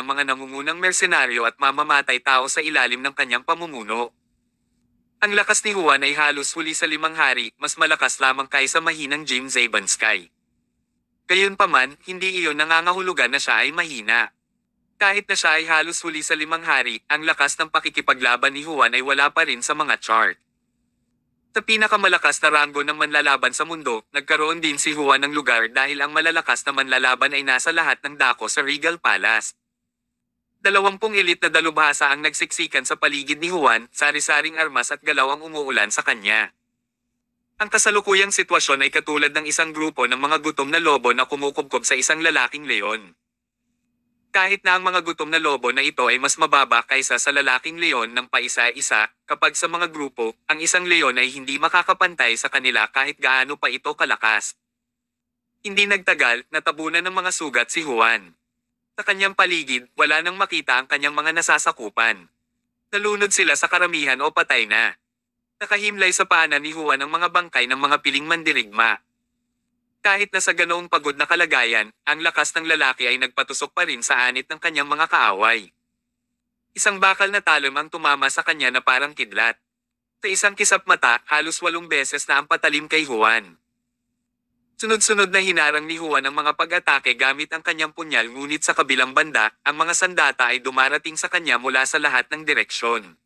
A: mga nangungunang mersenaryo at mamamatay tao sa ilalim ng kanyang pamumuno. Ang lakas ni Juan ay halos huli sa 5 hari, mas malakas lamang kaysa mahinang James Zabanskay. Gayunpaman, hindi iyon nangangahulugan na siya ay mahina. Kahit na siya ay halos huli sa 5 hari, ang lakas ng pakikipaglaban ni Juan ay wala pa rin sa mga chart. Sa pinakamalakas na ranggo ng manlalaban sa mundo, nagkaroon din si Juan ng lugar dahil ang malalakas na manlalaban ay nasa lahat ng dako sa Regal Palace. 20 elite na dalubhasa ang nagsiksikan sa paligid ni Juan, sari-saring armas at galaw ang umuulan sa kanya. Ang kasalukuyang sitwasyon ay katulad ng isang grupo ng mga gutom na lobo na kumukubkob sa isang lalaking leon. Kahit na ang mga gutom na lobo na ito ay mas mababa kaysa sa lalaking leon ng paisa-isa, kapag sa mga grupo, ang isang leon ay hindi makakapantay sa kanila kahit gaano pa ito kalakas. Hindi nagtagal, natabunan ng mga sugat si Juan. Sa kanyang paligid, wala nang makita ang kanyang mga nasasakupan. Nalunod sila sa karamihan o patay na. Nakahimlay sa paanan ni Juan ang mga bangkay ng mga piling mandirigma. Kahit na sa ganoong pagod na kalagayan, ang lakas ng lalaki ay nagpatusok pa rin sa anit ng kanyang mga kaaway. Isang bakal na talon ang tumama sa kanya na parang kidlat. Sa isang kisap mata, halos 8 beses na ang patalim kay Juan. Sunod-sunod na hinarang ni Juan ang mga pag-atake gamit ang kanyang punyal, ngunit sa kabilang banda, ang mga sandata ay dumarating sa kanya mula sa lahat ng direksyon.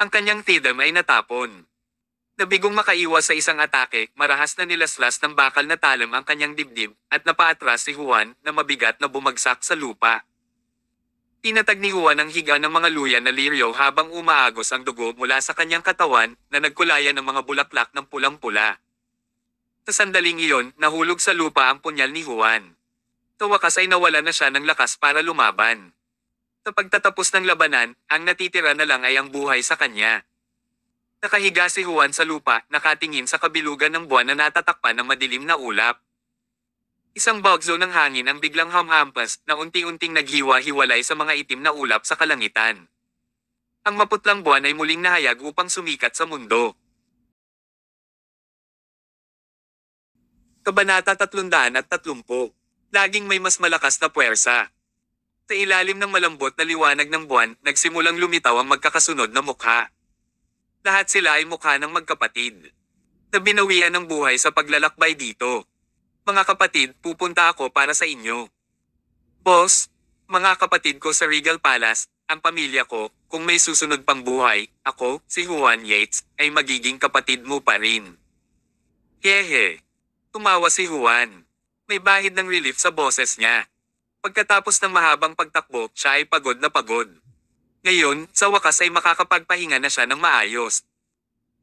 A: Ang kanyang tidam ay natapon. Nabigong makaiwas sa isang atake, marahas na nilaslas ng bakal na talam ang kanyang dibdib, at napaatras si Juan na mabigat na bumagsak sa lupa. Tinatag ni Juan ang higa ng mga luya na liryo habang umaagos ang dugo mula sa kanyang katawan na nagkulayan ng mga bulaklak ng pulang-pula. Sa sandaling iyon, nahulog sa lupa ang punyal ni Juan. Sa wakas ay nawala na siya ng lakas para lumaban. Sa pagtatapos ng labanan, ang natitira na lang ay ang buhay sa kanya. Nakahiga si Juan sa lupa, nakatingin sa kabilugan ng buwan na natatakpan ng madilim na ulap. Isang bagzo ng hangin ang biglang hamhampas na unti-unting naghiwa-hiwalay sa mga itim na ulap sa kalangitan. Ang maputlang buwan ay muling nahayag upang sumikat sa mundo. Kabanata 330. Laging may mas malakas na puwersa. Sa ilalim ng malambot na liwanag ng buwan, nagsimulang lumitaw ang magkakasunod na mukha. Lahat sila ay mukha ng magkapatid. na binawian ng buhay sa paglalakbay dito. Mga kapatid, pupunta ako para sa inyo. Boss, mga kapatid ko sa Regal Palace, ang pamilya ko, kung may susunod pang buhay, ako, si Juan Yates, ay magiging kapatid mo pa rin. Hehe. Tumawa si Juan. May bahid ng relief sa boses niya. Pagkatapos ng mahabang pagtakbo, siya ay pagod na pagod. Ngayon, sa wakas ay makakapagpahinga na siya ng maayos.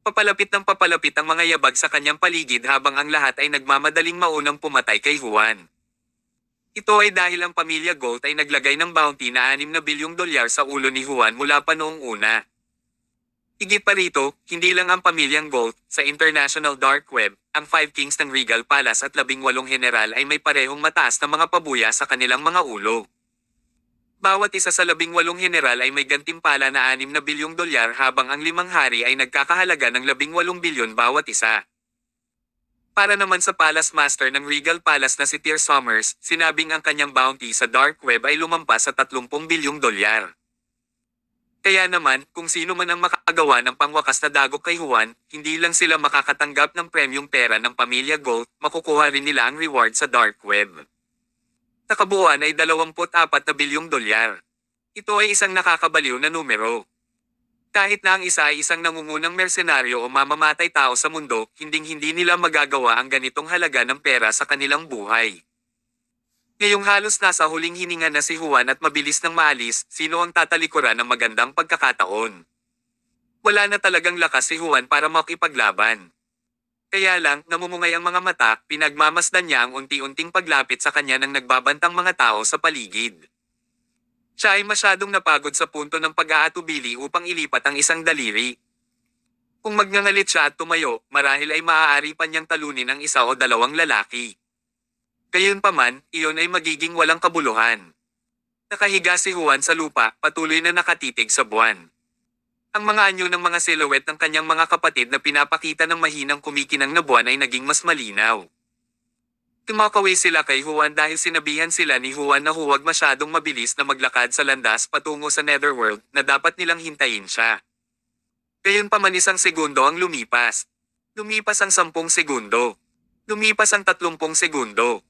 A: Papalapit ng papalapit ang mga yabag sa kanyang paligid habang ang lahat ay nagmamadaling maunang pumatay kay Juan. Ito ay dahil ang pamilya Gold ay naglagay ng bounty na 6 na bilyong dolyar sa ulo ni Juan mula pa noong una. Higit pa rito, hindi lang ang pamilyang Gold, sa International Dark Web, ang 5 Kings ng Regal Palace at 18 general ay may parehong mataas na mga pabuya sa kanilang mga ulo. Bawat isa sa 18 general ay may gantimpala na 6 na bilyong dolyar habang ang 5 hari ay nagkakahalaga ng 18 bilyon bawat isa. Para naman sa Palace Master ng Regal Palace na si Tyr Somers, sinabing ang kanyang bounty sa Dark Web ay lumampas sa 30 bilyong dolyar. Kaya naman, kung sino man ang makagawa ng pangwakas na dagok kay Juan, hindi lang sila makakatanggap ng premium pera ng pamilya Gold, makukuha rin nila ang reward sa Dark Web. Nakabuuan ay 24 na bilyong dolyar. Ito ay isang nakakabaliw na numero. Kahit na ang isa ay isang nangungunang mersenaryo o mamamatay tao sa mundo, hinding-hindi nila magagawa ang ganitong halaga ng pera sa kanilang buhay. Ngayong halos nasa huling hininga na si Juan at mabilis nang maalis, sino ang tatalikuran ng magandang pagkakataon? Wala na talagang lakas si Juan para makipaglaban. Kaya lang, namumungay ang mga mata, pinagmamasdan niya ang unti-unting paglapit sa kanya ng nagbabantang mga tao sa paligid. Siya ay masyadong napagod sa punto ng pag-aatubili upang ilipat ang isang daliri. Kung magngangalit siya at tumayo, marahil ay maaari pa niyang talunin ang isa o dalawang lalaki. Gayunpaman, iyon ay magiging walang kabuluhan. Nakahiga si Juan sa lupa, patuloy na nakatitig sa buwan. Ang mga anyo ng mga silhouette ng kanyang mga kapatid na pinapakita ng mahinang kumikinang na buwan ay naging mas malinaw. Tumakaway sila kay Juan dahil sinabihan sila ni Juan na huwag masyadong mabilis na maglakad sa landas patungo sa Netherworld na dapat nilang hintayin siya. Gayunpaman 1 segundo ang lumipas. Lumipas ang 10 segundo. Lumipas ang 30 segundo.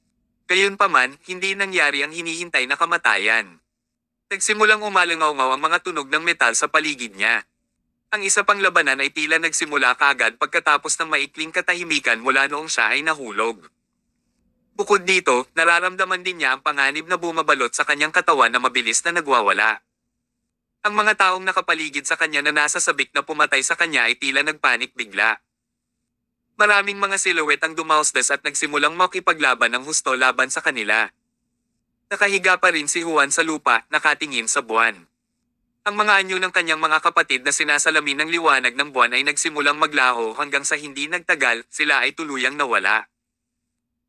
A: Gayunpaman, hindi nangyari ang hinihintay na kamatayan. Nagsimulang umalangaw-ngaw ang mga tunog ng metal sa paligid niya. Ang isa pang labanan ay tila nagsimula kaagad pagkatapos ng maikling katahimikan mula noong siya ay nahulog. Bukod dito, nararamdaman din niya ang panganib na bumabalot sa kanyang katawan na mabilis na nagwawala. Ang mga taong nakapaligid sa kanya na nasa sabik na pumatay sa kanya ay tila nagpanik bigla. Maraming mga silhouette ang dumausdas at nagsimulang makipaglaban ng husto laban sa kanila. Nakahiga pa rin si Juan sa lupa, nakatingin sa buwan. Ang mga anyo ng kanyang mga kapatid na sinasalamin ng liwanag ng buwan ay nagsimulang maglaho hanggang sa hindi nagtagal, sila ay tuluyang nawala.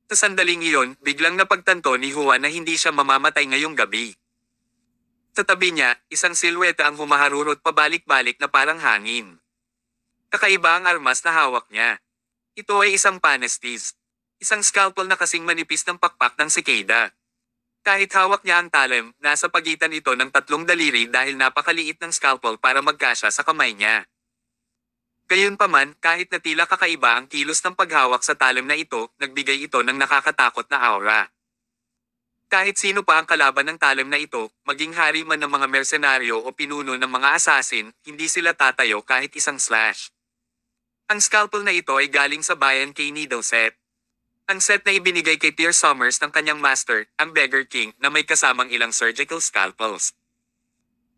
A: Sa sandaling iyon, biglang napagtanto ni Juan na hindi siya mamamatay ngayong gabi. Sa tabi niya, isang silweta ang humaharurot pabalik-balik na parang hangin. Kakaiba ang armas na hawak niya. Ito ay isang panestis. Isang scalpel na kasing manipis ng pakpak ng sikada. Kahit hawak niya ang talem, nasa pagitan ito ng 3 daliri dahil napakaliit ng scalpel para magkasya sa kamay niya. Gayunpaman, kahit na tila kakaiba ang kilos ng paghawak sa talem na ito, nagbigay ito ng nakakatakot na aura. Kahit sino pa ang kalaban ng talem na ito, maging hari man ng mga mersenaryo o pinuno ng mga assassin, hindi sila tatayo kahit isang slash. Ang scalpel na ito ay galing sa bayan kay Needle Set. Ang set na ibinigay kay Tyr Somers ng kanyang master, ang Beggar King, na may kasamang ilang surgical scalpels.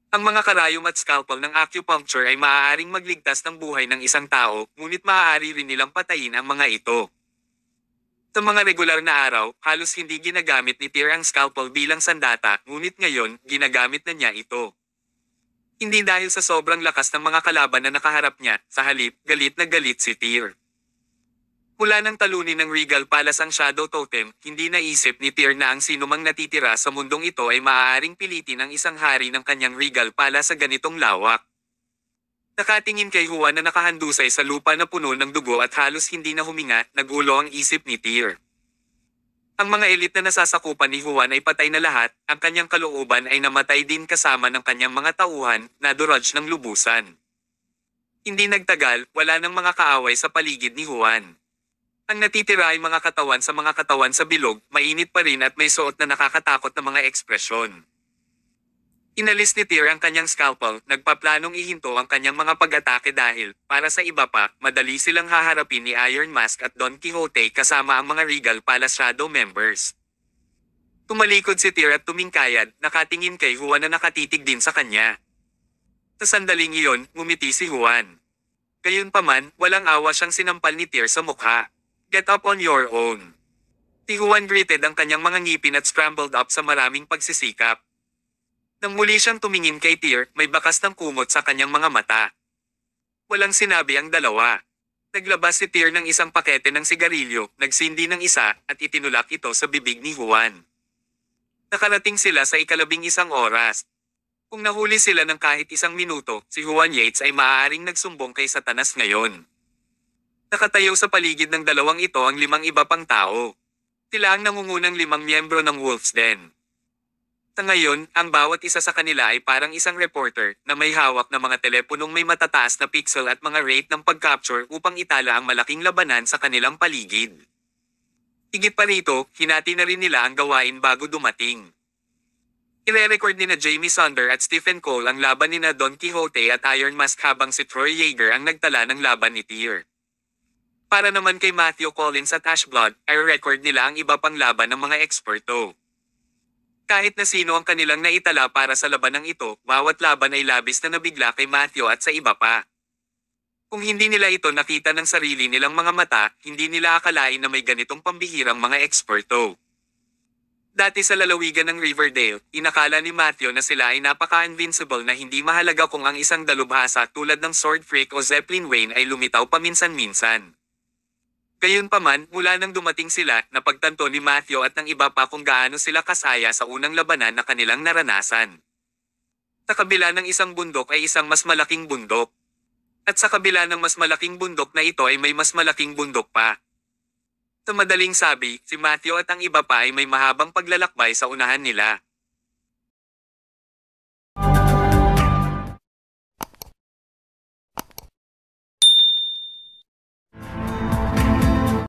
A: Ang mga karayom at scalpel ng acupuncture ay maaaring magligtas ng buhay ng isang tao, ngunit maaari rin nilang patayin ang mga ito. Sa mga regular na araw, halos hindi ginagamit ni Tyr ang scalpel bilang sandata, ngunit ngayon, ginagamit na niya ito. Hindi dahil sa sobrang lakas ng mga kalaban na nakaharap niya, sa halip, galit na galit si Tyr. Mula nang talunin ng Regal Palace ang Shadow Totem, hindi naisip ni Tyr na ang sinumang natitira sa mundong ito ay maaaring pilitin ang isang hari ng kanyang Regal Palace sa ganitong lawak. Nakatingin kay Juan na nakahandusay sa lupa na puno ng dugo at halos hindi na huminga, nagulo ang isip ni Tyr. Ang mga elit na nasasakupan ni Juan ay patay na lahat, ang kanyang kalooban ay namatay din kasama ng kanyang mga tauhan, na durudge ng lubusan. Hindi nagtagal, wala nang mga kaaway sa paligid ni Juan. Ang natitira ay mga katawan sa bilog, mainit pa rin at may suot na nakakatakot na mga ekspresyon. Inalis ni Tyr ang kanyang scalpel, nagpaplanong ihinto ang kanyang mga pag-atake dahil, para sa iba pa, madali silang haharapin ni Iron Mask at Don Quixote kasama ang mga Regal Palace Shadow members. Tumalikod si Tyr at tumingkayad, nakatingin kay Juan na nakatitig din sa kanya. Sa sandaling iyon, ngumiti si Juan. Gayunpaman, walang awa siyang sinampal ni Tyr sa mukha. Get up on your own. Si Juan gritted ang kanyang mga ngipin at scrambled up sa maraming pagsisikap. Nang muli siyang tumingin kay Tyr, may bakas ng kumot sa kanyang mga mata. Walang sinabi ang dalawa. Naglabas si Tyr ng isang pakete ng sigarilyo, nagsindi ng isa, at itinulak ito sa bibig ni Juan. Nakarating sila sa ika-11 oras. Kung nahuli sila ng kahit 1 minuto, si Juan Yates ay maaaring nagsumbong kay Satanas ngayon. Nakatayo sa paligid ng dalawang ito ang 5 iba pang tao. Sila ang nangungunang 5 miyembro ng Wolf's Den. Sa ngayon, ang bawat isa sa kanila ay parang isang reporter na may hawak na mga teleponong may matataas na pixel at mga rate ng pag-capture upang itala ang malaking labanan sa kanilang paligid. Higit pa rito, hinati na rin nila ang gawain bago dumating. Ire-record ni na Jamie Sunder at Stephen Cole ang laban ni na Don Quixote at Iron Mask habang si Troy Yeager ang nagtala ng laban ni Tyr. Para naman kay Matthew Collins at Ash Blood, ay record nila ang iba pang laban ng mga eksperto. Kahit na sino ang kanilang naitala para sa labanang ito, bawat laban ay labis na nabigla kay Matthew at sa iba pa. Kung hindi nila ito nakita ng sarili nilang mga mata, hindi nila akalain na may ganitong pambihirang mga eksperto. Dati sa lalawigan ng Riverdale, inakala ni Matthew na sila ay napaka-invincible na hindi mahalaga kung ang isang dalubhasa tulad ng Sword Freak o Zeppelin Wayne ay lumitaw paminsan-minsan. Gayunpaman, mula nang dumating sila, napagtanto ni Matthew at ng iba pa kung gaano sila kasaya sa unang labanan na kanilang naranasan. Sa kabila ng isang bundok ay isang mas malaking bundok. At sa kabila ng mas malaking bundok na ito ay may mas malaking bundok pa. Sa madaling sabi, si Matthew at ang iba pa ay may mahabang paglalakbay sa unahan nila.